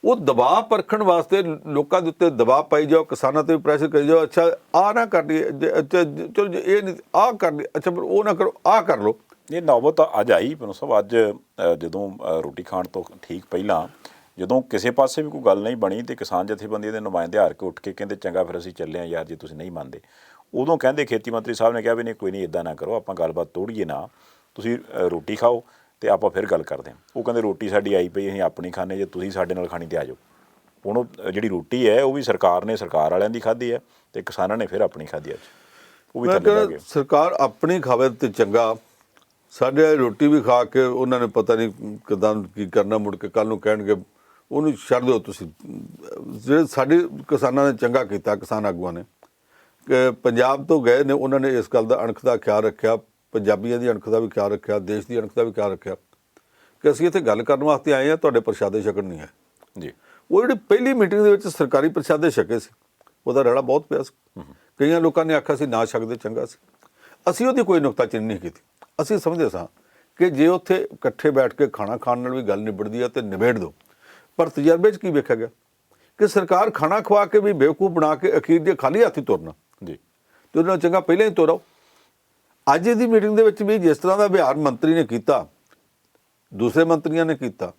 ਉਹ ਦਬਾਅ ਪਰਖਣ ਵਾਸਤੇ ਲੋਕਾਂ ਦੇ ਉੱਤੇ ਦਬਾਅ ਪਾਈ ਜਾਓ, ਕਿਸਾਨਾਂ 'ਤੇ ਵੀ ਪ੍ਰੈਸ਼ਰ ਕਰੀ ਜਾਓ, ਅੱਛਾ ਆਹ ਨਾ ਕਰ ਲਈਏ, ਚਲੋ ਜੇ ਇਹ ਨਹੀਂ ਆਹ ਕਰ ਲਈ, ਅੱਛਾ ਪਰ ਉਹ ਨਾ ਕਰੋ, ਆਹ ਕਰ ਲਓ। ਇਹ ਨੌਬਤ ਅੱਜ ਆਈ ਮੈਨੂੰ ਸਭ ਅੱਜ ਜਦੋਂ ਰੋਟੀ ਖਾਣ ਤੋਂ ਠੀਕ ਪਹਿਲਾਂ ਜਦੋਂ ਕਿਸੇ ਪਾਸੇ ਵੀ ਕੋਈ ਗੱਲ ਨਹੀਂ ਬਣੀ ਤੇ ਕਿਸਾਨ ਜਥੇਬੰਦੀ ਦੇ ਨੁਮਾਇੰਦੇ ਹਾਰ ਕੇ ਉੱਠ ਕੇ ਕਹਿੰਦੇ ਚੰਗਾ ਫਿਰ ਅਸੀਂ ਚੱਲੇ ਹਾਂ ਯਾਰ ਜੇ ਤੁਸੀਂ ਨਹੀਂ ਮੰਨਦੇ, ਉਦੋਂ ਕਹਿੰਦੇ ਖੇਤੀ ਮੰਤਰੀ ਸਾਹਿਬ ਨੇ ਕਿਹਾ ਵੀ ਨਹੀਂ ਕੋਈ ਨਹੀਂ ਇੱਦਾਂ ਨਾ ਕਰੋ, ਆਪਾਂ ਗੱਲਬਾਤ ਤੋੜੀਏ ਨਾ, ਤੁਸੀਂ ਰੋਟੀ ਖਾਓ ਤੇ ਆਪਾਂ ਫਿਰ ਗੱਲ ਕਰਦੇ ਹਾਂ। ਉਹ ਕਹਿੰਦੇ ਰੋਟੀ ਸਾਡੀ ਆਈ ਪਈ, ਅਸੀਂ ਆਪਣੀ ਖਾਣੇ, ਜੇ ਤੁਸੀਂ ਸਾਡੇ ਨਾਲ ਖਾਣੀ ਤੇ ਆ ਜਾਓ। ਹੁਣ ਉਹ ਜਿਹੜੀ ਰੋਟੀ ਹੈ ਉਹ ਵੀ ਸਰਕਾਰ ਨੇ, ਸਰਕਾਰ ਵਾਲਿਆਂ ਦੀ ਖਾਧੀ ਹੈ, ਤੇ ਕਿਸਾਨਾਂ ਨੇ ਫਿਰ ਆਪਣੀ ਖਾਧੀ ਅੱਜ, ਉਹ ਵੀ ਮੈਂ ਥੱਲੇ ਰਹਿ ਕਹਿੰਦਾ ਗਏ। ਸਰਕਾਰ ਆਪਣੀ ਖਾਵੇ ਤੇ ਚੰਗਾ, ਸਾਡੇ ਵਾਲੀ ਰੋਟੀ ਵੀ ਖਾ ਕੇ ਉਹਨਾਂ ਨੇ ਪਤਾ ਨਹੀਂ ਕਿੱਦਾਂ ਕੀ ਕਰਨਾ, ਮੁੜ ਕੇ ਕੱਲ ਨੂੰ ਕਹਿਣਗੇ ਉਹਨੂੰ ਛੱਡ ਦਿਓ ਤੁਸੀਂ। ਜਿਹੜੇ ਸਾਡੇ ਕਿਸਾਨਾਂ ਨੇ ਚੰਗਾ ਕੀਤਾ, ਕਿਸਾਨ ਆਗੂਆਂ ਨੇ ਕਿ ਪੰਜਾਬ ਤੋਂ ਗਏ ਨੇ, ਉਹਨਾਂ ਨੇ ਇਸ ਗੱਲ ਦਾ ਅਣਖ ਦਾ ਖਿਆਲ ਰੱਖਿਆ, ਪੰਜਾਬੀਆਂ ਦੀ ਅਣਖ ਦਾ ਵੀ ਖਿਆਲ ਰੱਖਿਆ, ਦੇਸ਼ ਦੀ ਅਣਖ ਦਾ ਵੀ ਖਿਆਲ ਰੱਖਿਆ ਕਿ ਅਸੀਂ ਇੱਥੇ ਗੱਲ ਕਰਨ ਵਾਸਤੇ ਆਏ ਹਾਂ, ਤੁਹਾਡੇ ਪ੍ਰਸ਼ਾਦੇ ਛਕਣ ਨਹੀਂ ਹੈ ਜੀ। ਉਹ ਜਿਹੜੀ ਪਹਿਲੀ ਮੀਟਿੰਗ ਦੇ ਵਿੱਚ ਸਰਕਾਰੀ ਪ੍ਰਸ਼ਾਦੇ ਛਕੇ ਸੀ, ਉਹਦਾ ਰੌਲਾ ਬਹੁਤ ਪਿਆ ਸੀ। ਕਈਆਂ ਲੋਕਾਂ ਨੇ ਆਖਿਆ ਸੀ ਨਾ ਛਕਦੇ ਚੰਗਾ ਸੀ। ਅਸੀਂ ਉਹਦੀ ਕੋਈ ਨੁਕਤਾਚੀਨੀ ਨਹੀਂ ਕੀਤੀ। ਅਸੀਂ ਸਮਝਦੇ ਸਾਂ ਕਿ ਜੇ ਉੱਥੇ ਇਕੱਠੇ ਬੈਠ ਕੇ ਖਾਣਾ ਖਾਣ ਨਾਲ ਵੀ ਗੱਲ ਨਿਬੜਦੀ ਹੈ ਤੇ ਨਿਬੇੜ ਦਿਓ। ਪਰ ਤਜਰਬੇ 'ਚ ਕੀ ਵੇਖਿਆ ਗਿਆ ਕਿ ਸਰਕਾਰ ਖਾਣਾ ਖਵਾ ਕੇ ਵੀ ਬੇਵਕੂਫ ਬਣਾ ਕੇ ਅਖੀਰ ਦੇ ਖਾਲੀ ਹੱਥ ਹੀ ਤੁਰਨਾ ਜੀ, ਤੇ ਉਹਦੇ ਨਾਲ ਚੰਗਾ ਪਹਿਲਾਂ ਹੀ ਤੁਰੋ। ਅੱਜ ਦੀ ਮੀਟਿੰਗ ਦੇ ਵਿੱਚ ਵੀ ਜਿਸ ਤਰ੍ਹਾਂ ਦਾ ਵਿਹਾਰ ਮੰਤਰੀ ਨੇ ਕੀਤਾ, ਦੂਸਰੇ ਮੰਤਰੀਆਂ ਨੇ ਕੀਤਾ,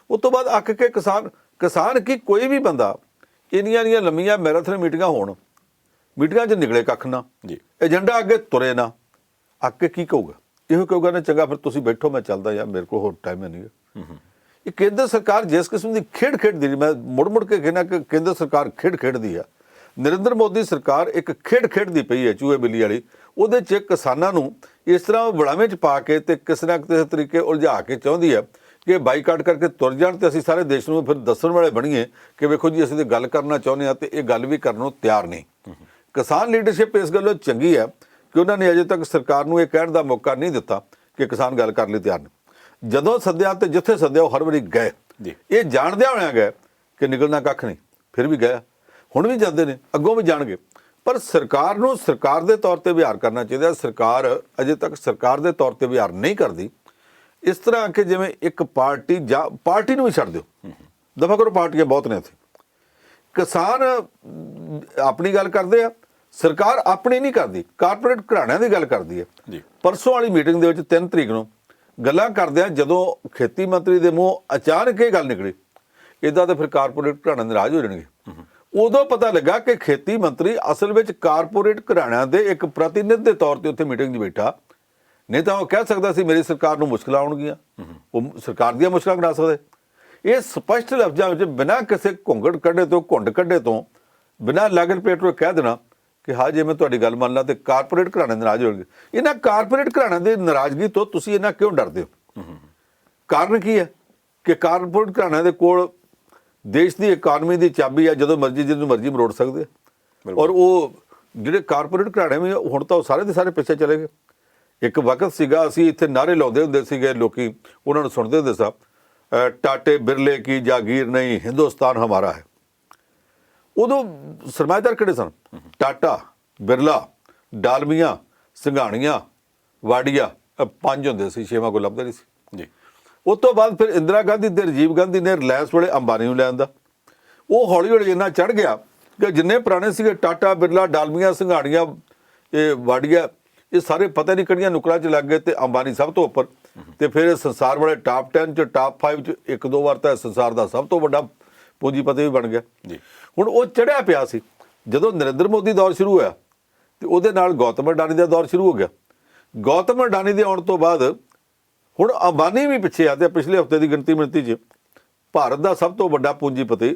ਉਸ ਤੋਂ ਬਾਅਦ ਅੱਕ ਕੇ ਕਿਸਾਨ ਕੀ ਕੋਈ ਵੀ ਬੰਦਾ ਇੰਨੀਆਂ ਲੰਮੀਆਂ ਮੈਰਾਥਨ ਮੀਟਿੰਗਾਂ ਹੋਣ, ਮੀਟਿੰਗਾਂ 'ਚ ਨਿਕਲੇ ਕੱਖ ਨਾ, ਜੀ, ਏਜੰਡਾ ਅੱਗੇ ਤੁਰੇ ਨਾ, ਅੱਕ ਕੇ ਕੀ ਕਹੂਗਾ? ਇਹੋ ਕਹੂਗਾ ਨਾ ਚੰਗਾ ਫਿਰ ਤੁਸੀਂ ਬੈਠੋ, ਮੈਂ ਚੱਲਦਾ ਯਾਰ, ਮੇਰੇ ਕੋਲ ਹੋਰ ਟਾਈਮ ਨਹੀਂ ਹੈ। ਇਹ ਕੇਂਦਰ ਸਰਕਾਰ ਜਿਸ ਕਿਸਮ ਦੀ ਖੇਡ ਖੇਡਦੀ, ਮੈਂ ਮੁੜ ਕੇ ਕਹਿਣਾ ਕਿ ਕੇਂਦਰ ਸਰਕਾਰ ਖੇਡ ਖੇਡਦੀ ਆ। ਨਰਿੰਦਰ ਮੋਦੀ ਸਰਕਾਰ ਇੱਕ ਖੇਡ ਖੇਡਦੀ ਪਈ ਹੈ ਚੂਹੇ ਬਿੱਲੀ ਵਾਲੀ। ਉਹਦੇ 'ਚ ਕਿਸਾਨਾਂ ਨੂੰ ਇਸ ਤਰ੍ਹਾਂ ਵੜਾਵੇਂ 'ਚ ਪਾ ਕੇ ਤੇ ਕਿਸੇ ਨਾ ਕਿਸੇ ਤਰੀਕੇ ਉਲਝਾ ਕੇ ਚਾਹੁੰਦੀ ਹੈ ਕਿ ਬਾਈਕਾਟ ਕਰਕੇ ਤੁਰ ਜਾਣ ਤੇ ਅਸੀਂ ਸਾਰੇ ਦੇਸ਼ ਨੂੰ ਫਿਰ ਦੱਸਣ ਵਾਲੇ ਬਣੀਏ ਕਿ ਵੇਖੋ ਜੀ ਅਸੀਂ ਤਾਂ ਗੱਲ ਕਰਨਾ ਚਾਹੁੰਦੇ ਹਾਂ ਤੇ ਇਹ ਗੱਲ ਵੀ ਕਰਨ ਨੂੰ ਤਿਆਰ ਨਹੀਂ। ਕਿਸਾਨ ਲੀਡਰਸ਼ਿਪ ਇਸ ਗੱਲੋਂ ਚੰਗੀ ਹੈ ਕਿ ਉਹਨਾਂ ਨੇ ਅਜੇ ਤੱਕ ਸਰਕਾਰ ਨੂੰ ਇਹ ਕਹਿਣ ਦਾ ਮੌਕਾ ਨਹੀਂ ਦਿੱਤਾ ਕਿ ਕਿਸਾਨ ਗੱਲ ਕਰਨ ਲਈ ਤਿਆਰ ਨਹੀਂ। ਜਦੋਂ ਸੱਦਿਆ ਤੇ ਜਿੱਥੇ ਸੱਦਿਆ ਉਹ ਹਰ ਵਾਰੀ ਗਏ। ਇਹ ਜਾਣਦਿਆਂ ਹੋਇਆਂ ਗਏ ਕਿ ਨਿਕਲਣਾ ਕੱਖ ਨਹੀਂ, ਫਿਰ ਵੀ ਗਏ, ਹੁਣ ਵੀ ਜਾਂਦੇ ਨੇ, ਅੱਗੋਂ ਵੀ ਜਾਣਗੇ। ਪਰ ਸਰਕਾਰ ਨੂੰ ਸਰਕਾਰ ਦੇ ਤੌਰ ਤੇ ਵਿਹਾਰ ਕਰਨਾ ਚਾਹੀਦਾ। ਸਰਕਾਰ ਅਜੇ ਤੱਕ ਸਰਕਾਰ ਦੇ ਤੌਰ ਤੇ ਵਿਹਾਰ ਨਹੀਂ ਕਰਦੀ। ਇਸ ਤਰ੍ਹਾਂ ਕਿ ਜਿਵੇਂ ਇੱਕ ਪਾਰਟੀ ਜਾਂ ਪਾਰਟੀ ਨੂੰ ਵੀ ਛੱਡ ਦਿਓ, ਦਫਾ ਕਰੋ, ਪਾਰਟੀਆਂ ਬਹੁਤ ਨੇ ਇੱਥੇ। ਕਿਸਾਨ ਆਪਣੀ ਗੱਲ ਕਰਦੇ ਆ, ਸਰਕਾਰ ਆਪਣੀ ਨਹੀਂ ਕਰਦੀ, ਕਾਰਪੋਰੇਟ ਘਰਾਣਿਆਂ ਦੀ ਗੱਲ ਕਰਦੀ ਹੈ। ਪਰਸੋਂ ਵਾਲੀ ਮੀਟਿੰਗ ਦੇ ਵਿੱਚ 3 ਤਰੀਕ ਨੂੰ ਗੱਲਾਂ ਕਰਦਿਆਂ ਜਦੋਂ ਖੇਤੀ ਮੰਤਰੀ ਦੇ ਮੂੰਹ ਅਚਾਨਕ ਇਹ ਗੱਲ ਨਿਕਲੀ, ਇੱਦਾਂ ਤਾਂ ਫਿਰ ਕਾਰਪੋਰੇਟ ਘਰਾਣੇ ਨਾਰਾਜ਼ ਹੋ ਜਾਣਗੇ। ਉਦੋਂ ਪਤਾ ਲੱਗਾ ਕਿ ਖੇਤੀ ਮੰਤਰੀ ਅਸਲ ਵਿੱਚ ਕਾਰਪੋਰੇਟ ਘਰਾਣਿਆਂ ਦੇ ਇੱਕ ਪ੍ਰਤੀਨਿਧ ਦੇ ਤੌਰ ਤੇ ਉੱਥੇ ਮੀਟਿੰਗ 'ਚ ਬੈਠਾ। ਨਹੀਂ ਤਾਂ ਉਹ ਕਹਿ ਸਕਦਾ ਸੀ ਮੇਰੀ ਸਰਕਾਰ ਨੂੰ ਮੁਸ਼ਕਲਾਂ ਆਉਣਗੀਆਂ, ਉਹ ਸਰਕਾਰ ਦੀਆਂ ਮੁਸ਼ਕਲਾਂ ਕਢਾ ਸਕਦੇ। ਇਹ ਸਪਸ਼ਟ ਲਫ਼ਜ਼ਾਂ ਵਿੱਚ ਬਿਨਾਂ ਕਿਸੇ ਘੁੰਗੜ ਕੱਢੇ ਤੋਂ, ਘੁੰਡ ਕੱਢੇ ਤੋਂ, ਬਿਨਾਂ ਲਾਗਣ ਪੇਟ ਤੋਂ ਕਹਿ ਦੇਣਾ ਕਿ ਹਾਂ ਜੇ ਮੈਂ ਤੁਹਾਡੀ ਗੱਲ ਮੰਨ ਲਾਂ ਤੇ ਕਾਰਪੋਰੇਟ ਘਰਾਣੇ ਨਾਰਾਜ਼ ਹੋਣਗੇ। ਇਹਨਾਂ ਕਾਰਪੋਰੇਟ ਘਰਾਣਿਆਂ ਦੀ ਨਾਰਾਜ਼ਗੀ ਤੋਂ ਤੁਸੀਂ ਇਹਨਾਂ ਕਿਉਂ ਡਰਦੇ ਹੋ? ਕਾਰਨ ਕੀ ਹੈ ਕਿ ਕਾਰਪੋਰੇਟ ਘਰਾਣਿਆਂ ਦੇ ਕੋਲ ਦੇਸ਼ ਦੀ ਇਕਾਨਮੀ ਦੀ ਚਾਬੀ ਹੈ, ਜਦੋਂ ਮਰਜ਼ੀ ਜਿਹਨੂੰ ਮਰਜ਼ੀ ਮਰੋੜ ਸਕਦੇ। ਔਰ ਉਹ ਜਿਹੜੇ ਕਾਰਪੋਰੇਟ ਘਰਾਣੇ ਵੀ ਹੁਣ ਤਾਂ ਉਹ ਸਾਰੇ ਦੇ ਸਾਰੇ ਪਿੱਛੇ ਚਲੇ ਗਏ। ਇੱਕ ਵਕਤ ਸੀਗਾ ਅਸੀਂ ਇੱਥੇ ਨਾਅਰੇ ਲਾਉਂਦੇ ਹੁੰਦੇ ਸੀਗੇ, ਲੋਕੀ ਉਹਨਾਂ ਨੂੰ ਸੁਣਦੇ ਹੁੰਦੇ ਸਾਂ, ਟਾਟੇ ਬਿਰਲੇ ਕੀ ਜਾਗੀਰ ਨਹੀਂ, ਹਿੰਦੁਸਤਾਨ ਹਮਾਰਾ ਹੈ। ਉਦੋਂ ਸਰਮਾਏਦਾਰ ਕਿਹੜੇ ਸਨ? ਟਾਟਾ, ਬਿਰਲਾ, ਡਾਲਮੀਆਂ, ਸਿੰਘਾਣੀਆਂ, ਵਾਡੀਆ, 5 ਹੁੰਦੇ ਸੀ, 6ਵਾਂ ਕੋਈ ਲੱਭਦਾ ਨਹੀਂ ਸੀ ਜੀ। ਉਸ ਤੋਂ ਬਾਅਦ ਫਿਰ ਇੰਦਰਾ ਗਾਂਧੀ ਤੇ ਰਾਜੀਵ ਗਾਂਧੀ ਨੇ ਰਿਲਾਇੰਸ ਵੇਲੇ ਅੰਬਾਨੀ ਨੂੰ ਲੈ ਆਂਦਾ। ਉਹ ਹੌਲੀ ਹੌਲੀ ਇੰਨਾ ਚੜ੍ਹ ਗਿਆ ਕਿ ਜਿੰਨੇ ਪੁਰਾਣੇ ਸੀਗੇ ਟਾਟਾ, ਬਿਰਲਾ, ਡਾਲਮੀਆਂ, ਸਿੰਘਾਣੀਆਂ, ਇਹ ਵਾਡੀਆ, ਇਹ ਸਾਰੇ ਪਤਾ ਨਹੀਂ ਕਿਹੜੀਆਂ ਨੁਕਰਾਂ 'ਚ ਲੱਗ ਗਏ ਤੇ ਅੰਬਾਨੀ ਸਭ ਤੋਂ ਉੱਪਰ। ਤੇ ਫਿਰ ਸੰਸਾਰ ਵਾਲੇ ਟਾਪ 10 'ਚ, ਟਾਪ 5 'ਚ 1-2 ਵਾਰ ਤਾਂ ਸੰਸਾਰ ਦਾ ਸਭ ਤੋਂ ਵੱਡਾ ਪੂੰਜੀਪਤੀ ਵੀ ਬਣ ਗਿਆ ਜੀ। ਹੁਣ ਉਹ ਚੜ੍ਹਿਆ ਪਿਆ ਸੀ। ਜਦੋਂ ਨਰਿੰਦਰ ਮੋਦੀ ਦੌਰ ਸ਼ੁਰੂ ਹੋਇਆ ਤੇ ਉਹਦੇ ਨਾਲ ਗੌਤਮ ਅਡਾਨੀ ਦਾ ਦੌਰ ਸ਼ੁਰੂ ਹੋ ਗਿਆ। ਗੌਤਮ ਅਡਾਨੀ ਦੇ ਆਉਣ ਤੋਂ ਬਾਅਦ ਹੁਣ ਅੰਬਾਨੀ ਵੀ ਪਿੱਛੇ ਆ ਤੇ ਪਿਛਲੇ ਹਫ਼ਤੇ ਦੀ ਗਿਣਤੀ 'ਚ ਭਾਰਤ ਦਾ ਸਭ ਤੋਂ ਵੱਡਾ ਪੂੰਜੀਪਤੀ,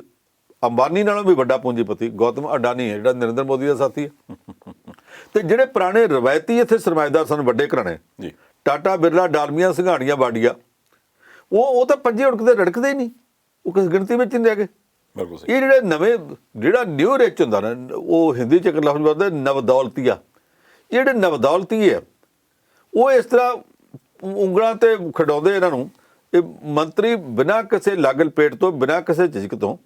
ਅੰਬਾਨੀ ਨਾਲੋਂ ਵੀ ਵੱਡਾ ਪੂੰਜੀਪਤੀ ਗੌਤਮ ਅਡਾਨੀ ਹੈ, ਜਿਹੜਾ ਨਰਿੰਦਰ ਮੋਦੀ ਦਾ ਸਾਥੀ ਹੈ। ਤੇ ਜਿਹੜੇ ਪੁਰਾਣੇ ਰਵਾਇਤੀ ਇੱਥੇ ਸਰਮਾਏਦਾਰ ਸਨ, ਵੱਡੇ ਘਰਾਣੇ, ਟਾਟਾ, ਬਿਰਲਾ, ਡਾਲਮੀਆਂ, ਸਿੰਘਾਣੀਆਂ, ਵਾਡੀਆ, ਉਹ ਤਾਂ ਪੰਜੇ ਉੜਕਦੇ ਰੜਕਦੇ ਹੀ ਨਹੀਂ, ਉਹ ਕਿਸ ਗਿਣਤੀ ਵਿੱਚ ਨਹੀਂ ਰਹਿ ਗਏ। ਇਹ ਜਿਹੜੇ ਨਵੇਂ, ਜਿਹੜਾ ਨਿਊ ਰਿਚ ਹੁੰਦਾ ਨਾ, ਉਹ ਹਿੰਦੀ 'ਚ ਇੱਕ ਲਫ਼ਜ਼ ਵਰਤਦੇ ਨਵਦੌਲਤੀਆ। ਜਿਹੜੇ ਨਵਦੌਲਤੀ ਹੈ ਉਹ ਇਸ ਤਰ੍ਹਾਂ ਉਂਗਲਾਂ ਤੇ ਖਿਡਾਉਂਦੇ ਇਹਨਾਂ ਨੂੰ। ਇਹ ਮੰਤਰੀ ਬਿਨਾਂ ਕਿਸੇ ਲਾਗਲ ਪੇਟ ਤੋਂ, ਬਿਨਾਂ ਕਿਸੇ ਝਿਜਕ ਤੋਂ,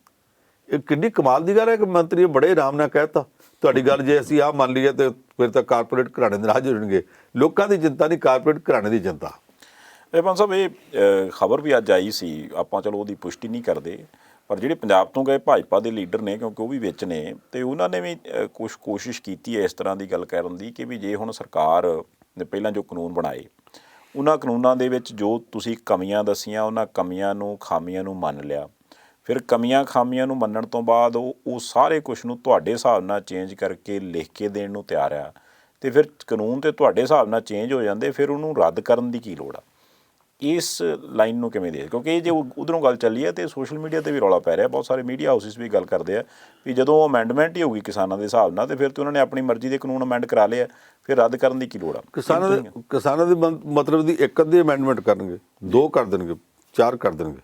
ਇਹ ਕਿੰਨੀ ਕਮਾਲ ਦੀ ਗੱਲ ਹੈ ਕਿ ਮੰਤਰੀ ਬੜੇ ਆਰਾਮ ਨਾਲ ਕਹਿਤਾ ਤੁਹਾਡੀ ਗੱਲ ਜੇ ਅਸੀਂ ਆਹ ਮੰਨ ਲਈਏ ਤੇ ਫਿਰ ਤਾਂ ਕਾਰਪੋਰੇਟ ਘਰਾਣੇ ਨਾਰਾਜ਼ ਹੋ ਜਾਣਗੇ। ਲੋਕਾਂ ਦੀ ਚਿੰਤਾ ਨਹੀਂ, ਕਾਰਪੋਰੇਟ ਘਰਾਣੇ ਦੀ ਚਿੰਤਾ। ਪੰਜ ਸਾਹਿਬ, ਇਹ ਖਬਰ ਵੀ ਅੱਜ ਆਈ ਸੀ, ਆਪਾਂ ਚਲੋ ਉਹਦੀ ਪੁਸ਼ਟੀ ਨਹੀਂ ਕਰਦੇ, ਪਰ ਜਿਹੜੇ ਪੰਜਾਬ ਤੋਂ ਗਏ ਭਾਜਪਾ ਦੇ ਲੀਡਰ ਨੇ, ਕਿਉਂਕਿ ਉਹ ਵੀ ਵਿੱਚ ਨੇ, ਤੇ ਉਹਨਾਂ ਨੇ ਵੀ ਕੁਛ ਕੋਸ਼ਿਸ਼ ਕੀਤੀ ਹੈ ਇਸ ਤਰ੍ਹਾਂ ਦੀ ਗੱਲ ਕਰਨ ਦੀ ਕਿ ਵੀ ਜੇ ਹੁਣ ਸਰਕਾਰ ਨੇ ਪਹਿਲਾਂ ਜੋ ਕਾਨੂੰਨ ਬਣਾਏ, ਉਹਨਾਂ ਕਾਨੂੰਨਾਂ ਦੇ ਵਿੱਚ ਜੋ ਤੁਸੀਂ ਕਮੀਆਂ ਦੱਸੀਆਂ, ਉਹਨਾਂ ਕਮੀਆਂ ਨੂੰ, ਖਾਮੀਆਂ ਨੂੰ ਮੰਨ ਲਿਆ, ਫਿਰ ਕਮੀਆਂ ਖਾਮੀਆਂ ਨੂੰ ਮੰਨਣ ਤੋਂ ਬਾਅਦ ਉਹ ਸਾਰੇ ਕੁਛ ਨੂੰ ਤੁਹਾਡੇ ਹਿਸਾਬ ਨਾਲ ਚੇਂਜ ਕਰਕੇ ਲਿਖ ਕੇ ਦੇਣ ਨੂੰ ਤਿਆਰ ਆ, ਤੇ ਫਿਰ ਕਾਨੂੰਨ ਤੇ ਤੁਹਾਡੇ ਹਿਸਾਬ ਨਾਲ ਚੇਂਜ ਹੋ ਜਾਂਦੇ, ਫਿਰ ਉਹਨੂੰ ਰੱਦ ਕਰਨ ਦੀ ਕੀ ਲੋੜ ਆ? ਇਸ ਲਾਈਨ ਨੂੰ ਕਿਵੇਂ ਦੇ, ਕਿਉਂਕਿ ਇਹ ਜੇ ਉਧਰੋਂ ਗੱਲ ਚੱਲੀ ਹੈ ਤੇ ਸੋਸ਼ਲ ਮੀਡੀਆ ਤੇ ਵੀ ਰੌਲਾ ਪੈ ਰਿਹਾ, ਬਹੁਤ ਸਾਰੇ ਮੀਡੀਆ ਹਾਊਸਿਸ ਵੀ ਗੱਲ ਕਰਦੇ ਆ ਵੀ ਜਦੋਂ ਅਮੈਂਡਮੈਂਟ ਹੀ ਹੋਊਗੀ ਕਿਸਾਨਾਂ ਦੇ ਹਿਸਾਬ ਨਾਲ ਤੇ ਫਿਰ ਤੇ ਉਹਨਾਂ ਨੇ ਆਪਣੀ ਮਰਜ਼ੀ ਦੇ ਕਾਨੂੰਨ ਅਮੈਂਡ ਕਰਾ ਲਏ ਆ, ਫਿਰ ਰੱਦ ਕਰਨ ਦੀ ਕੀ ਲੋੜ ਆ? ਕਿਸਾਨਾਂ ਦੇ ਮਤਲਬ ਦੀ ਇੱਕ ਅੱਧੀ ਅਮੈਂਡਮੈਂਟ ਕਰਨਗੇ, 2 ਕਰ ਦੇਣਗੇ, 4 ਕਰ ਦੇਣਗੇ,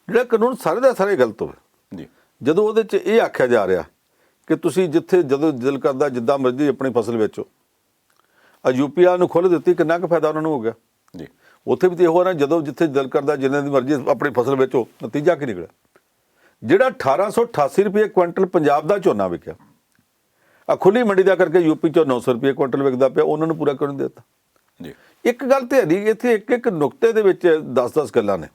ਜਿਹੜਾ ਕਾਨੂੰਨ ਸਾਰੇ ਦਾ ਸਾਰੇ ਗਲਤ ਹੋਵੇ ਜੀ। ਜਦੋਂ ਉਹਦੇ 'ਚ ਇਹ ਆਖਿਆ ਜਾ ਰਿਹਾ ਕਿ ਤੁਸੀਂ ਜਿੱਥੇ ਜਦੋਂ ਦਿਲ ਕਰਦਾ ਜਿੱਦਾਂ ਮਰਜ਼ੀ ਆਪਣੀ ਫਸਲ ਵੇਚੋ, ਯੂਪੀਆ ਨੂੰ ਖੁੱਲ੍ਹ ਦਿੱਤੀ, ਕਿੰਨਾ ਕੁ ਫਾਇਦਾ ਉਹਨਾਂ ਨੂੰ ਹੋ ਗਿਆ ਜੀ। ਉੱਥੇ ਵੀ ਤੇ ਇਹੋ ਨਾ, ਜਦੋਂ ਜਿੱਥੇ ਦਿਲ ਕਰਦਾ ਜਿੰਨੇ ਦੀ ਮਰਜ਼ੀ ਆਪਣੀ ਫਸਲ ਵੇਚੋ, ਨਤੀਜਾ ਕੀ ਨਿਕਲਿਆ? ਜਿਹੜਾ 1888 ਰੁਪਏ ਕੁਇੰਟਲ ਪੰਜਾਬ ਦਾ ਝੋਨਾ ਵਿਕਿਆ, ਆ ਖੁੱਲੀ ਮੰਡੀ ਦਾ ਕਰਕੇ ਯੂਪੀ 'ਚੋਂ 900 ਰੁਪਏ ਕੁਇੰਟਲ ਵਿਕਦਾ ਪਿਆ, ਉਹਨਾਂ ਨੂੰ ਪੂਰਾ ਕਿਉਂ ਨਹੀਂ ਦਿੱਤਾ ਜੀ? ਇੱਕ ਗੱਲ ਤੇ ਹੈਗੀ ਇੱਥੇ, ਇੱਕ ਨੁਕਤੇ ਦੇ ਵਿੱਚ 10-10 ਗੱਲਾਂ ਨੇ,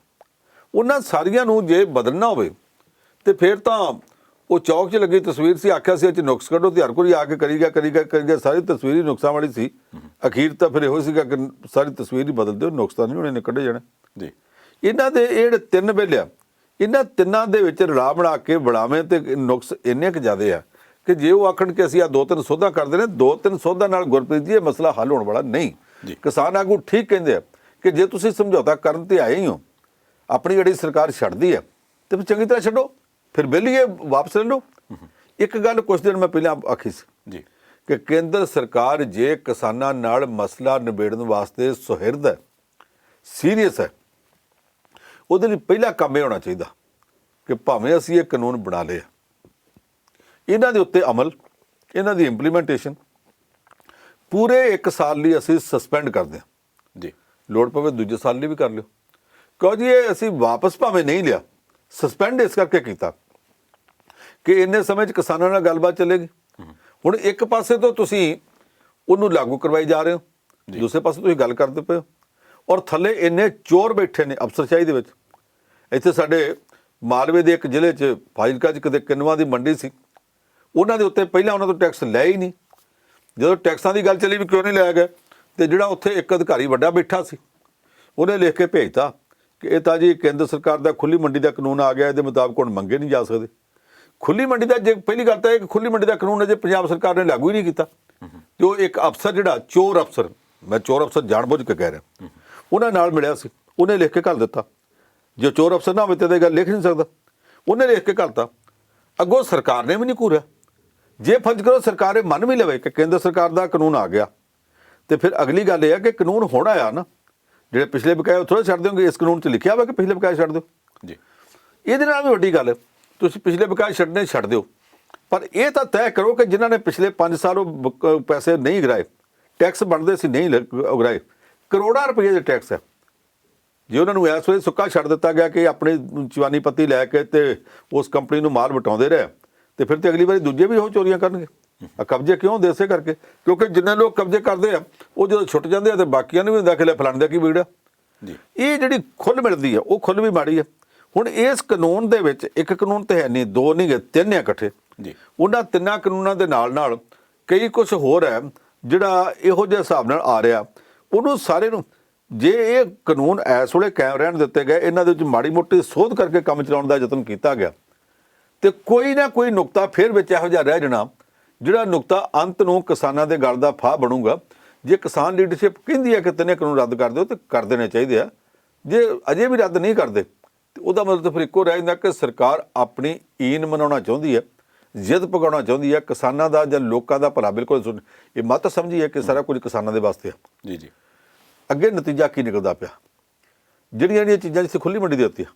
ਉਹਨਾਂ ਸਾਰੀਆਂ ਨੂੰ ਜੇ ਬਦਲਣਾ ਹੋਵੇ ਤੇ ਫਿਰ ਤਾਂ ਉਹ ਚੌਕ 'ਚ ਲੱਗੀ ਤਸਵੀਰ ਸੀ, ਆਖਿਆ ਸੀ ਇਹ 'ਚ ਨੁਕਸ ਕੱਢੋ, ਤੇ ਹਰ ਕੋਈ ਆ ਕੇ ਕਰੀ ਗਿਆ, ਸਾਰੀ ਤਸਵੀਰ ਹੀ ਨੁਕਸਾਂ ਵਾਲੀ ਸੀ। ਅਖੀਰ ਤਾਂ ਫਿਰ ਇਹੋ ਸੀਗਾ ਕਿ ਸਾਰੀ ਤਸਵੀਰ ਹੀ ਬਦਲ ਦਿਓ, ਨੁਕਸ ਤਾਂ ਨਹੀਂ ਹੋਣੇ ਨੇ ਕੱਢੇ ਜਾਣੇ ਜੀ। ਇਹਨਾਂ ਦੇ ਇਹ ਜਿਹੜੇ 3 ਬਿੱਲ ਆ, ਇਹਨਾਂ ਤਿੰਨਾਂ ਦੇ ਵਿੱਚ ਰਲਾ ਬਣਾ ਕੇ ਬਣਾਵੇਂ ਤੇ ਨੁਕਸ ਇੰਨੇ ਕੁ ਜ਼ਿਆਦੇ ਆ ਕਿ ਜੇ ਉਹ ਆਖਣ ਕਿ ਅਸੀਂ ਆ 2-3 ਸੋਧਾਂ ਕਰਦੇ ਨੇ, 2-3 ਸੋਧਾਂ ਨਾਲ ਗੁਰਪ੍ਰੀਤ ਜੀ ਇਹ ਮਸਲਾ ਹੱਲ ਹੋਣ ਵਾਲਾ ਨਹੀਂ। ਕਿਸਾਨ ਆਗੂ ਠੀਕ ਕਹਿੰਦੇ ਆ ਕਿ ਜੇ ਤੁਸੀਂ ਸਮਝੌਤਾ ਕਰਨ ਤੇ ਆਏ ਹੀ ਹੋ, ਆਪਣੀ ਜਿਹੜੀ ਸਰਕਾਰ ਛੱਡਦੀ ਆ ਤੇ ਫਿਰ ਚੰਗੀ ਤਰ੍ਹਾਂ ਛੱਡੋ, ਫਿਰ ਬਿੱਲ ਹੀ ਵਾਪਸ ਲੈ ਲਓ। ਇੱਕ ਗੱਲ ਕੁਝ ਦਿਨ ਮੈਂ ਪਹਿਲਾਂ ਆਖੀ ਸੀ ਜੀ ਕਿ ਕੇਂਦਰ ਸਰਕਾਰ ਜੇ ਕਿਸਾਨਾਂ ਨਾਲ ਮਸਲਾ ਨਿਬੇੜਨ ਵਾਸਤੇ ਸੁਹਿਰਦ ਹੈ, ਸੀਰੀਅਸ ਹੈ, ਉਹਦੇ ਲਈ ਪਹਿਲਾ ਕੰਮ ਇਹ ਹੋਣਾ ਚਾਹੀਦਾ ਕਿ ਭਾਵੇਂ ਅਸੀਂ ਇਹ ਕਾਨੂੰਨ ਬਣਾ ਲਏ, ਇਹਨਾਂ ਦੇ ਉੱਤੇ ਅਮਲ, ਇਹਨਾਂ ਦੀ ਇੰਪਲੀਮੈਂਟੇਸ਼ਨ ਪੂਰੇ 1 ਸਾਲ ਲਈ ਅਸੀਂ ਸਸਪੈਂਡ ਕਰਦੇ ਹਾਂ ਜੀ। ਲੋੜ ਪਵੇ ਦੂਜੇ ਸਾਲ ਲਈ ਵੀ ਕਰ ਲਿਓ, ਕਿਉਂ ਜੀ ਇਹ ਅਸੀਂ ਵਾਪਸ ਭਾਵੇਂ ਨਹੀਂ ਲਿਆ, ਸਸਪੈਂਡ ਇਸ ਕਰਕੇ ਕੀਤਾ ਕਿ ਇੰਨੇ ਸਮੇਂ 'ਚ ਕਿਸਾਨਾਂ ਨਾਲ ਗੱਲਬਾਤ ਚੱਲੇਗੀ। ਹੁਣ ਇੱਕ ਪਾਸੇ ਤੋਂ ਤੁਸੀਂ ਉਹਨੂੰ ਲਾਗੂ ਕਰਵਾਈ ਜਾ ਰਹੇ ਹੋ, ਦੂਸਰੇ ਪਾਸੇ ਤੁਸੀਂ ਗੱਲ ਕਰਦੇ ਪਏ ਹੋ, ਔਰ ਥੱਲੇ ਇੰਨੇ ਚੋਰ ਬੈਠੇ ਨੇ ਅਫਸਰਸ਼ਾਹੀ ਦੇ ਵਿੱਚ। ਇੱਥੇ ਸਾਡੇ ਮਾਲਵੇ ਦੇ ਇੱਕ ਜ਼ਿਲ੍ਹੇ 'ਚ ਫਾਜ਼ਿਲਕਾ 'ਚ ਕਿਤੇ ਕਿੰਨਵਾਂ ਦੀ ਮੰਡੀ ਸੀ, ਉਹਨਾਂ ਦੇ ਉੱਤੇ ਪਹਿਲਾਂ ਉਹਨਾਂ ਤੋਂ ਟੈਕਸ ਲਿਆ ਹੀ ਨਹੀਂ। ਜਦੋਂ ਟੈਕਸਾਂ ਦੀ ਗੱਲ ਚੱਲੀ ਵੀ ਕਿਉਂ ਨਹੀਂ ਲਿਆ ਗਿਆ, ਤੇ ਜਿਹੜਾ ਉੱਥੇ ਇੱਕ ਅਧਿਕਾਰੀ ਵੱਡਾ ਬੈਠਾ ਸੀ, ਉਹਨੇ ਲਿਖ ਕੇ ਭੇਜਤਾ ਕਿ ਇਹ ਤਾਂ ਜੀ ਕੇਂਦਰ ਸਰਕਾਰ ਦਾ ਖੁੱਲੀ ਮੰਡੀ ਦਾ ਕਾਨੂੰਨ ਆ ਗਿਆ, ਇਹਦੇ ਮੁਤਾਬਕ ਹੁਣ ਮੰਗੇ ਨਹੀਂ ਜਾ ਸਕਦੇ। ਖੁੱਲੀ ਮੰਡੀ ਦਾ ਜੇ ਪਹਿਲੀ ਗੱਲ ਤਾਂ ਇਹ ਕਿ ਖੁੱਲੀ ਮੰਡੀ ਦਾ ਕਾਨੂੰਨ ਅਜੇ ਪੰਜਾਬ ਸਰਕਾਰ ਨੇ ਲਾਗੂ ਹੀ ਨਹੀਂ ਕੀਤਾ, ਤੇ ਉਹ ਇੱਕ ਅਫਸਰ ਜਿਹੜਾ ਚੋਰ ਅਫਸਰ, ਮੈਂ ਚੋਰ ਅਫਸਰ ਜਾਣਬੁੱਝ ਕੇ ਕਹਿ ਰਿਹਾ, ਉਹਨਾਂ ਨਾਲ ਮਿਲਿਆ ਸੀ, ਉਹਨੇ ਲਿਖ ਕੇ ਘੱਲ ਦਿੱਤਾ। ਜੇ ਚੋਰ ਅਫਸਰ ਨਾ ਹੋਵੇ ਤਾਂ ਇਹ ਗੱਲ ਲਿਖ ਨਹੀਂ ਸਕਦਾ, ਉਹਨੇ ਲਿਖ ਕੇ ਘੱਲਤਾ। ਅੱਗੋਂ ਸਰਕਾਰ ਨੇ ਵੀ ਨਹੀਂ ਘੂਰਿਆ। ਜੇ ਫਰਜ਼ ਕਰੋ ਸਰਕਾਰ ਇਹ ਮੰਨ ਵੀ ਲਵੇ ਕਿ ਕੇਂਦਰ ਸਰਕਾਰ ਦਾ ਕਾਨੂੰਨ ਆ ਗਿਆ, ਤੇ ਫਿਰ ਅਗਲੀ ਗੱਲ ਇਹ ਹੈ ਕਿ ਕਾਨੂੰਨ ਹੋਣਾ ਆ ਨਾ, ਜਿਹੜੇ ਪਿਛਲੇ ਬਕਾਏ ਉਹ ਥੋੜ੍ਹਾ ਛੱਡ ਦਿਓਗੇ, ਇਸ ਕਾਨੂੰਨ 'ਚ ਲਿਖਿਆ ਹੋਇਆ ਕਿ ਪਿਛਲੇ ਬਕਾਏ ਛੱਡ ਦਿਓ ਜੀ। ਇਹਦੇ ਨਾਲ ਵੀ ਵੱਡੀ ਗੱਲ ਹੈ, ਤੁਸੀਂ ਪਿਛਲੇ ਬਕਾਏ ਛੱਡਣੇ ਛੱਡ ਦਿਓ, ਪਰ ਇਹ ਤਾਂ ਤੈਅ ਕਰੋ ਕਿ ਜਿਨ੍ਹਾਂ ਨੇ ਪਿਛਲੇ 5 ਸਾਲ ਉਹ ਪੈਸੇ ਨਹੀਂ ਉਗਰਾਏ, ਟੈਕਸ ਬਣਦੇ ਸੀ ਨਹੀਂ ਉਗਰਾਏ, ਕਰੋੜਾਂ ਰੁਪਏ ਦੇ ਟੈਕਸ ਹੈ, ਜੇ ਉਹਨਾਂ ਨੂੰ ਇਸ ਵੇਲੇ ਸੁੱਕਾ ਛੱਡ ਦਿੱਤਾ ਗਿਆ ਕਿ ਆਪਣੀ ਚਵਾਨੀ ਪੱਤੀ ਲੈ ਕੇ ਤੇ ਉਸ ਕੰਪਨੀ ਨੂੰ ਮਾਲ ਵਟਾਉਂਦੇ ਰਹੇ, ਤੇ ਫਿਰ ਤੇ ਅਗਲੀ ਵਾਰੀ ਦੂਜੇ ਵੀ ਉਹ ਚੋਰੀਆਂ ਕਰਨਗੇ। ਕਬਜ਼ੇ ਕਿਉਂ ਹੁੰਦੇ? ਇਸੇ ਕਰਕੇ ਕਿਉਂਕਿ ਜਿੰਨੇ ਲੋਕ ਕਬਜ਼ੇ ਕਰਦੇ ਆ ਉਹ ਜਦੋਂ ਛੁੱਟ ਜਾਂਦੇ ਆ ਤੇ ਬਾਕੀਆਂ ਨੂੰ ਵੀ ਹੁੰਦਾ ਕਿ ਲੈ ਫਲਾਣੇ ਦਾ ਕੀ ਵਿਗੜਿਆ ਜੀ। ਇਹ ਜਿਹੜੀ ਖੁੱਲ੍ਹ ਮਿਲਦੀ ਆ ਉਹ ਖੁੱਲ੍ਹ ਵੀ ਮਾੜੀ ਆ। ਹੁਣ ਇਸ ਕਾਨੂੰਨ ਦੇ ਵਿੱਚ ਇੱਕ ਕਾਨੂੰਨ ਤੇ ਹੈ ਨਹੀਂ, 2 ਨਹੀਂ ਗਏ, 3 ਆ ਇਕੱਠੇ ਜੀ। ਉਹਨਾਂ 3 ਕਾਨੂੰਨਾਂ ਦੇ ਨਾਲ ਕਈ ਕੁਝ ਹੋਰ ਹੈ ਜਿਹੜਾ ਇਹੋ ਜਿਹੇ ਹਿਸਾਬ ਨਾਲ ਆ ਰਿਹਾ, ਉਹਨੂੰ ਸਾਰੇ ਨੂੰ ਜੇ ਇਹ ਕਾਨੂੰਨ ਇਸ ਵੇਲੇ ਕਾਇਮ ਰਹਿਣ ਦਿੱਤੇ ਗਏ, ਇਹਨਾਂ ਦੇ ਵਿੱਚ ਮਾੜੀ ਮੋਟੀ ਸੋਧ ਕਰਕੇ ਕੰਮ ਚਲਾਉਣ ਦਾ ਯਤਨ ਕੀਤਾ ਗਿਆ, ਤੇ ਕੋਈ ਨਾ ਕੋਈ ਨੁਕਤਾ ਫਿਰ ਵਿੱਚ ਇਹੋ ਜਿਹਾ ਰਹਿ ਜਾਣਾ ਜਿਹੜਾ ਨੁਕਤਾ ਅੰਤ ਨੂੰ ਕਿਸਾਨਾਂ ਦੇ ਗਲ ਦਾ ਫਾਹ ਬਣੂਗਾ। ਜੇ ਕਿਸਾਨ ਲੀਡਰਸ਼ਿਪ ਕਹਿੰਦੀ ਹੈ ਕਿ 3 ਕਾਨੂੰਨ ਰੱਦ ਕਰ ਦਿਓ, ਤੇ ਕਰ ਦੇਣੇ ਚਾਹੀਦੇ ਆ। ਜੇ ਅਜੇ ਵੀ ਰੱਦ ਨਹੀਂ ਕਰਦੇ ਤੇ ਉਹਦਾ ਮਤਲਬ ਫਿਰ ਇੱਕੋ ਰਹਿ ਜਾਂਦਾ ਕਿ ਸਰਕਾਰ ਆਪਣੀ ਈਨ ਮਨਾਉਣਾ ਚਾਹੁੰਦੀ ਹੈ, ਜ਼ਿੱਦ ਪਕਾਉਣਾ ਚਾਹੁੰਦੀ ਹੈ, ਕਿਸਾਨਾਂ ਦਾ ਜਾਂ ਲੋਕਾਂ ਦਾ ਭਲਾ ਬਿਲਕੁਲ ਇਹ ਮਤ ਸਮਝੀ ਹੈ ਕਿ ਸਾਰਾ ਕੁਝ ਕਿਸਾਨਾਂ ਦੇ ਵਾਸਤੇ ਆ ਜੀ ਜੀ। ਅੱਗੇ ਨਤੀਜਾ ਕੀ ਨਿਕਲਦਾ ਪਿਆ? ਜਿਹੜੀਆਂ ਚੀਜ਼ਾਂ ਜਿੱਥੇ ਖੁੱਲ੍ਹੀ ਮੰਡੀ ਦੇ ਉੱਤੇ ਆ,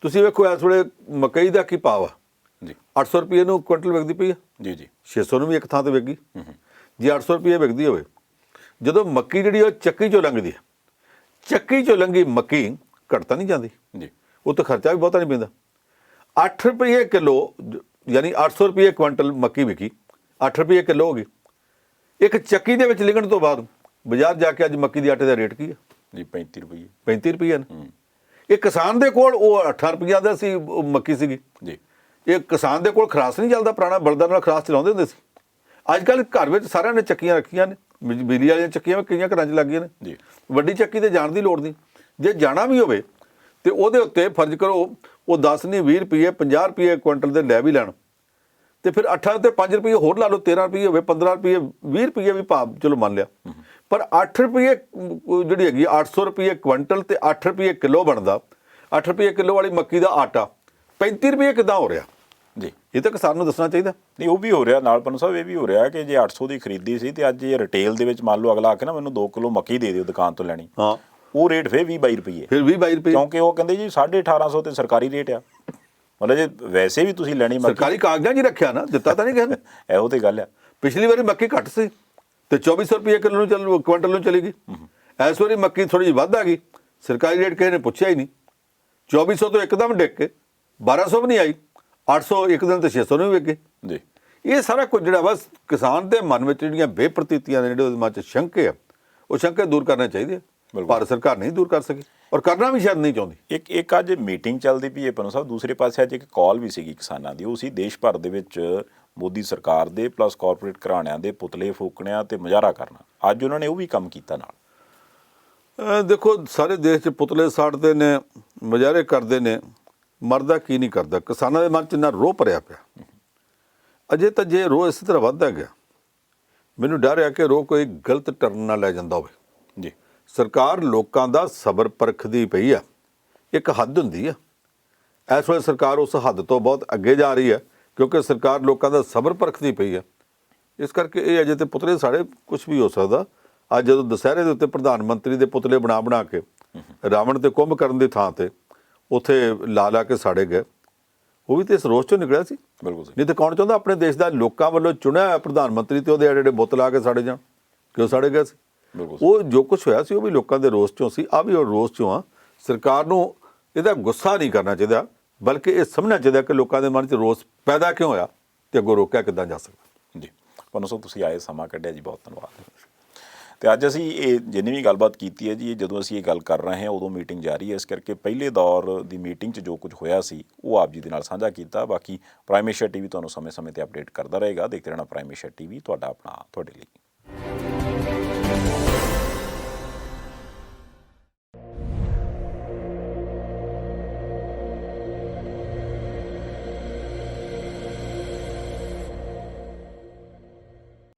ਤੁਸੀਂ ਵੇਖੋ ਇਸ ਵੇਲੇ ਮਕਈ ਦਾ ਕੀ ਭਾਅ ਆ ਜੀ। 800 ਰੁਪਏ ਨੂੰ ਕੁਇੰਟਲ ਵਿਕਦੀ ਪਈ ਆ ਜੀ ਜੀ। 600 ਨੂੰ ਵੀ ਇੱਕ ਥਾਂ ਤੇ ਵਿਕਦੀ। ਜੇ 800 ਰੁਪਏ ਵਿਕਦੀ ਹੋਵੇ, ਜਦੋਂ ਮੱਕੀ ਜਿਹੜੀ ਉਹ ਚੱਕੀ 'ਚੋਂ ਲੰਘਦੀ ਹੈ, ਚੱਕੀ 'ਚੋਂ ਲੰਘੀ ਮੱਕੀ ਘੱਟ ਤਾਂ ਨਹੀਂ ਜਾਂਦੀ ਜੀ, ਉਹ ਤਾਂ ਖਰਚਾ ਵੀ ਬਹੁਤਾ ਨਹੀਂ ਪੈਂਦਾ। 8 ਰੁਪਏ ਕਿਲੋ ਯਾਨੀ 800 ਰੁਪਏ ਕੁਇੰਟਲ ਮੱਕੀ ਵਿਕੀ, 8 ਰੁਪਏ ਕਿਲੋ ਹੋ ਗਈ। ਇੱਕ ਚੱਕੀ ਦੇ ਵਿੱਚ ਲਿਗਣ ਤੋਂ ਬਾਅਦ ਬਾਜ਼ਾਰ ਜਾ ਕੇ ਅੱਜ ਮੱਕੀ ਦੀ ਆਟੇ ਦਾ ਰੇਟ ਕੀ ਹੈ ਜੀ? 35 ਰੁਪਏ। 35 ਰੁਪਏ ਨੇ। ਇਹ ਕਿਸਾਨ ਦੇ ਕੋਲ ਉਹ 8 ਰੁਪਈਆ ਦਾ ਸੀ ਮੱਕੀ ਸੀਗੀ ਜੀ। ਇਹ ਕਿਸਾਨ ਦੇ ਕੋਲ ਖਰਾਸ ਨਹੀਂ ਚੱਲਦਾ, ਪੁਰਾਣਾ ਬਲਦਾਂ ਨਾਲ ਖਰਾਸ ਚਲਾਉਂਦੇ ਹੁੰਦੇ ਸੀ। ਅੱਜ ਕੱਲ੍ਹ ਘਰ ਵਿੱਚ ਸਾਰਿਆਂ ਨੇ ਚੱਕੀਆਂ ਰੱਖੀਆਂ ਨੇ, ਬਿਜਲੀ ਵਾਲੀਆਂ ਚੱਕੀਆਂ ਕਈਆਂ ਘਰਾਂ 'ਚ ਲੱਗੀਆਂ ਨੇ ਜੀ। ਵੱਡੀ ਚੱਕੀ ਤੇ ਜਾਣ ਦੀ ਲੋੜ ਨਹੀਂ। ਜੇ ਜਾਣਾ ਵੀ ਹੋਵੇ ਤੇ ਉਹਦੇ ਉੱਤੇ ਫਰਜ਼ ਕਰੋ ਉਹ 10 ਨਹੀਂ 20 ਰੁਪਏ 50 ਰੁਪਏ ਕੁਇੰਟਲ ਦੇ ਲੈ ਵੀ ਲੈਣ, ਤੇ ਫਿਰ 8 ਤੇ 5 ਰੁਪਏ ਹੋਰ ਲਾ ਲਓ, 13 ਰੁਪਏ ਹੋਵੇ, 15 ਰੁਪਏ, 20 ਰੁਪਏ ਵੀ ਭਾਵ ਚਲੋ ਮੰਨ ਲਿਆ, ਪਰ 8 ਰੁਪਏ ਜਿਹੜੀ ਹੈਗੀ 800 ਰੁਪਏ ਕੁਇੰਟਲ ਤੇ 8 ਰੁਪਏ ਕਿਲੋ ਬਣਦਾ, 8 ਰੁਪਏ ਕਿਲੋ ਵਾਲੀ ਮੱਕੀ ਦਾ ਆਟਾ 35 ਰੁਪਏ ਕਿੱਦਾਂ ਹੋ ਰਿਹਾ ਜੀ? ਇਹ ਤਾਂ ਕਿਸਾਨ ਨੂੰ ਦੱਸਣਾ ਚਾਹੀਦਾ। ਨਹੀਂ, ਉਹ ਵੀ ਹੋ ਰਿਹਾ ਨਾਲ ਪੰਨੂ ਸਾਹਿਬ, ਇਹ ਵੀ ਹੋ ਰਿਹਾ ਕਿ ਜੇ 800 ਦੀ ਖਰੀਦੀ ਸੀ ਤੇ ਅੱਜ ਇਹ ਰਿਟੇਲ ਦੇ ਵਿੱਚ ਮੰਨ ਲਓ ਅਗਲਾ ਆਖੇ ਨਾ ਮੈਨੂੰ 2 ਕਿਲੋ ਮੱਕੀ ਦੇ ਦਿਓ ਦੁਕਾਨ ਤੋਂ ਲੈਣੀ, ਹਾਂ, ਉਹ ਰੇਟ ਫਿਰ 20-22 ਰੁਪਏ, ਫਿਰ 20-22 ਰੁਪਏ, ਕਿਉਂਕਿ ਉਹ ਕਹਿੰਦੇ ਜੀ 1850 ਤੇ ਸਰਕਾਰੀ ਰੇਟ ਆ। ਮਤਲਬ ਜੇ ਵੈਸੇ ਵੀ ਤੁਸੀਂ ਲੈਣੀ ਮੱਕੀ, ਸਰਕਾਰੀ ਕਾਗਜ਼ਾਂ 'ਚ ਹੀ ਰੱਖਿਆ ਨਾ, ਦਿੱਤਾ ਤਾਂ ਨਹੀਂ ਕਿਸੇ ਨੇ। ਇਹੋ ਤੇ ਗੱਲ ਆ। ਪਿਛਲੀ ਵਾਰੀ ਮੱਕੀ ਘੱਟ ਸੀ ਤੇ 2400 ਰੁਪਏ ਕਿਲੋ ਨੂੰ ਕੁਇੰਟਲ ਨੂੰ ਚਲੀ ਗਈ। ਇਸ ਵਾਰੀ ਮੱਕੀ ਥੋੜੀ ਜਿਹੀ ਵੱਧ ਆ ਗਈ, ਸਰਕਾਰੀ ਰੇਟ ਕਿਸੇ ਨੇ ਪੁੱਛਿਆ ਹੀ ਨਹੀਂ। 2400 ਤੋਂ ਇੱਕਦਮ ਡਿੱਗ ਕੇ 1200 ਵੀ ਨਹੀਂ ਆਈ, 800 ਇੱਕ ਦਿਨ ਤੇ 600 ਨੂੰ ਵੀ ਵਿਕ ਗਏ ਜੀ। ਇਹ ਸਾਰਾ ਕੁਝ ਜਿਹੜਾ ਵਾ ਕਿਸਾਨ ਦੇ ਮਨ ਵਿੱਚ ਜਿਹੜੀਆਂ ਬੇਪ੍ਰਤੀਤੀਆਂ ਨੇ, ਜਿਹੜੇ ਉਹਦੇ ਮਨ 'ਚ ਸ਼ੰਕੇ ਆ, ਉਹ ਸ਼ੰਕੇ ਦੂਰ ਕਰਨੇ ਚਾਹੀਦੇ ਆ। ਭਾਰਤ ਸਰਕਾਰ ਨਹੀਂ ਦੂਰ ਕਰ ਸਕੀ ਔਰ ਕਰਨਾ ਵੀ ਸ਼ਾਇਦ ਨਹੀਂ ਚਾਹੁੰਦੀ। ਇੱਕ ਅੱਜ ਮੀਟਿੰਗ ਚੱਲਦੀ ਪਈ ਹੈ ਪੰਨੂ ਸਾਹਿਬ, ਦੂਸਰੇ ਪਾਸੇ ਅੱਜ ਇੱਕ ਕਾਲ ਵੀ ਸੀਗੀ ਕਿਸਾਨਾਂ ਦੀ, ਉਹ ਸੀ ਦੇਸ਼ ਭਰ ਦੇ ਵਿੱਚ ਮੋਦੀ ਸਰਕਾਰ ਦੇ ਪਲੱਸ ਕਾਰਪੋਰੇਟ ਘਰਾਣਿਆਂ ਦੇ ਪੁਤਲੇ ਫੂਕਣਿਆਂ ਤੇ ਮੁਜ਼ਾਹਰਾ ਕਰਨਾ। ਅੱਜ ਉਹਨਾਂ ਨੇ ਉਹ ਵੀ ਕੰਮ ਕੀਤਾ ਨਾਲ। ਦੇਖੋ, ਸਾਰੇ ਦੇਸ਼ 'ਚ ਪੁਤਲੇ ਸਾੜਦੇ ਨੇ, ਮੁਜ਼ਾਹਰੇ ਕਰਦੇ ਨੇ, ਮਰਦਾ ਕੀ ਨਹੀਂ ਕਰਦਾ। ਕਿਸਾਨਾਂ ਦੇ ਮਨ 'ਚ ਇੰਨਾ ਰੋਹ ਭਰਿਆ ਪਿਆ। ਅਜੇ ਤਾਂ ਜੇ ਰੋਹ ਇਸੇ ਤਰ੍ਹਾਂ ਵੱਧਦਾ ਗਿਆ, ਮੈਨੂੰ ਡਰ ਆ ਕਿ ਰੋਹ ਕੋਈ ਗਲਤ ਟਰਨ ਨਾ ਲੈ ਜਾਂਦਾ ਹੋਵੇ ਜੀ। ਸਰਕਾਰ ਲੋਕਾਂ ਦਾ ਸਬਰ ਪਰਖਦੀ ਪਈ ਆ। ਇੱਕ ਹੱਦ ਹੁੰਦੀ ਆ, ਇਸ ਵੇਲੇ ਸਰਕਾਰ ਉਸ ਹੱਦ ਤੋਂ ਬਹੁਤ ਅੱਗੇ ਜਾ ਰਹੀ ਹੈ, ਕਿਉਂਕਿ ਸਰਕਾਰ ਲੋਕਾਂ ਦਾ ਸਬਰ ਪਰਖਦੀ ਪਈ ਆ। ਇਸ ਕਰਕੇ ਇਹ ਅਜੇ ਤੇ ਪੁਤਲੇ ਸਾੜੇ ਕੁਝ ਵੀ ਹੋ ਸਕਦਾ। ਅੱਜ ਜਦੋਂ ਦੁਸਹਿਰੇ ਦੇ ਉੱਤੇ ਪ੍ਰਧਾਨ ਮੰਤਰੀ ਦੇ ਪੁਤਲੇ ਬਣਾ ਕੇ ਰਾਵਣ ਤੇ ਕੁੰਭ ਕਰਨ ਦੀ ਥਾਂ ਤੇ ਉੱਥੇ ਲਾ ਕੇ ਸਾੜੇ ਗਏ, ਉਹ ਵੀ ਤੇ ਇਸ ਰੋਸ ਚੋਂ ਨਿਕਲਿਆ ਸੀ। ਬਿਲਕੁਲ। ਨਹੀਂ ਤਾਂ ਕੌਣ ਚਾਹੁੰਦਾ ਆਪਣੇ ਦੇਸ਼ ਦਾ ਲੋਕਾਂ ਵੱਲੋਂ ਚੁਣਿਆ ਹੋਇਆ ਪ੍ਰਧਾਨ ਮੰਤਰੀ ਤੇ ਉਹਦੇ ਜਿਹੜੇ ਬੁੱਤ ਲਾ ਕੇ ਸਾੜੇ ਜਾਣ? ਕਿਉਂ ਸਾੜੇ ਗਏ ਸੀ? ਉਹ ਜੋ ਕੁਝ ਹੋਇਆ ਸੀ ਉਹ ਵੀ ਲੋਕਾਂ ਦੇ ਰੋਸ ਚੋਂ ਸੀ। ਆ ਵੀ ਉਹ ਰੋਸ ਚੋਂ ਆ। ਸਰਕਾਰ ਨੂੰ ਇਹਦਾ ਗੁੱਸਾ ਨਹੀਂ ਕਰਨਾ ਚਾਹੀਦਾ, ਬਲਕਿ ਇਹ ਸਮਝਣਾ ਚਾਹੀਦਾ ਕਿ ਲੋਕਾਂ ਦੇ ਮਨ 'ਚ ਰੋਸ ਪੈਦਾ ਕਿਉਂ ਹੋਇਆ ਤੇ ਅੱਗੋਂ ਰੋਕਿਆ ਕਿੱਦਾਂ ਜਾ ਸਕਦਾ। ਜੀ ਪੰਨੂ ਸਾਹਿਬ, ਤੁਸੀਂ ਆਏ, ਸਮਾਂ ਕੱਢਿਆ ਜੀ, ਬਹੁਤ ਧੰਨਵਾਦ। ਤੇ ਅੱਜ ਅਸੀਂ ਇਹ ਜਿੰਨੀ ਵੀ ਗੱਲਬਾਤ ਕੀਤੀ ਹੈ ਜੀ, ਜਦੋਂ ਅਸੀਂ ਇਹ ਗੱਲ ਕਰ ਰਹੇ ਹਾਂ ਉਦੋਂ ਮੀਟਿੰਗ ਜਾਰੀ ਹੈ, ਇਸ ਕਰਕੇ ਪਹਿਲੇ ਦੌਰ ਦੀ ਮੀਟਿੰਗ 'ਚ ਜੋ ਕੁਝ ਹੋਇਆ ਸੀ ਉਹ ਆਪ ਜੀ ਦੇ ਨਾਲ ਸਾਂਝਾ ਕੀਤਾ। ਬਾਕੀ ਪ੍ਰਾਈਮ ਏਸ਼ੀਆ TV ਤੁਹਾਨੂੰ ਸਮੇਂ-ਸਮੇਂ ਤੇ ਅਪਡੇਟ ਕਰਦਾ ਰਹੇਗਾ। ਦੇਖਦੇ ਰਹਿਣਾ ਪ੍ਰਾਈਮ ਏਸ਼ੀਆ TV, ਤੁਹਾਡਾ ਆਪਣਾ, ਤੁਹਾਡੇ ਲਈ।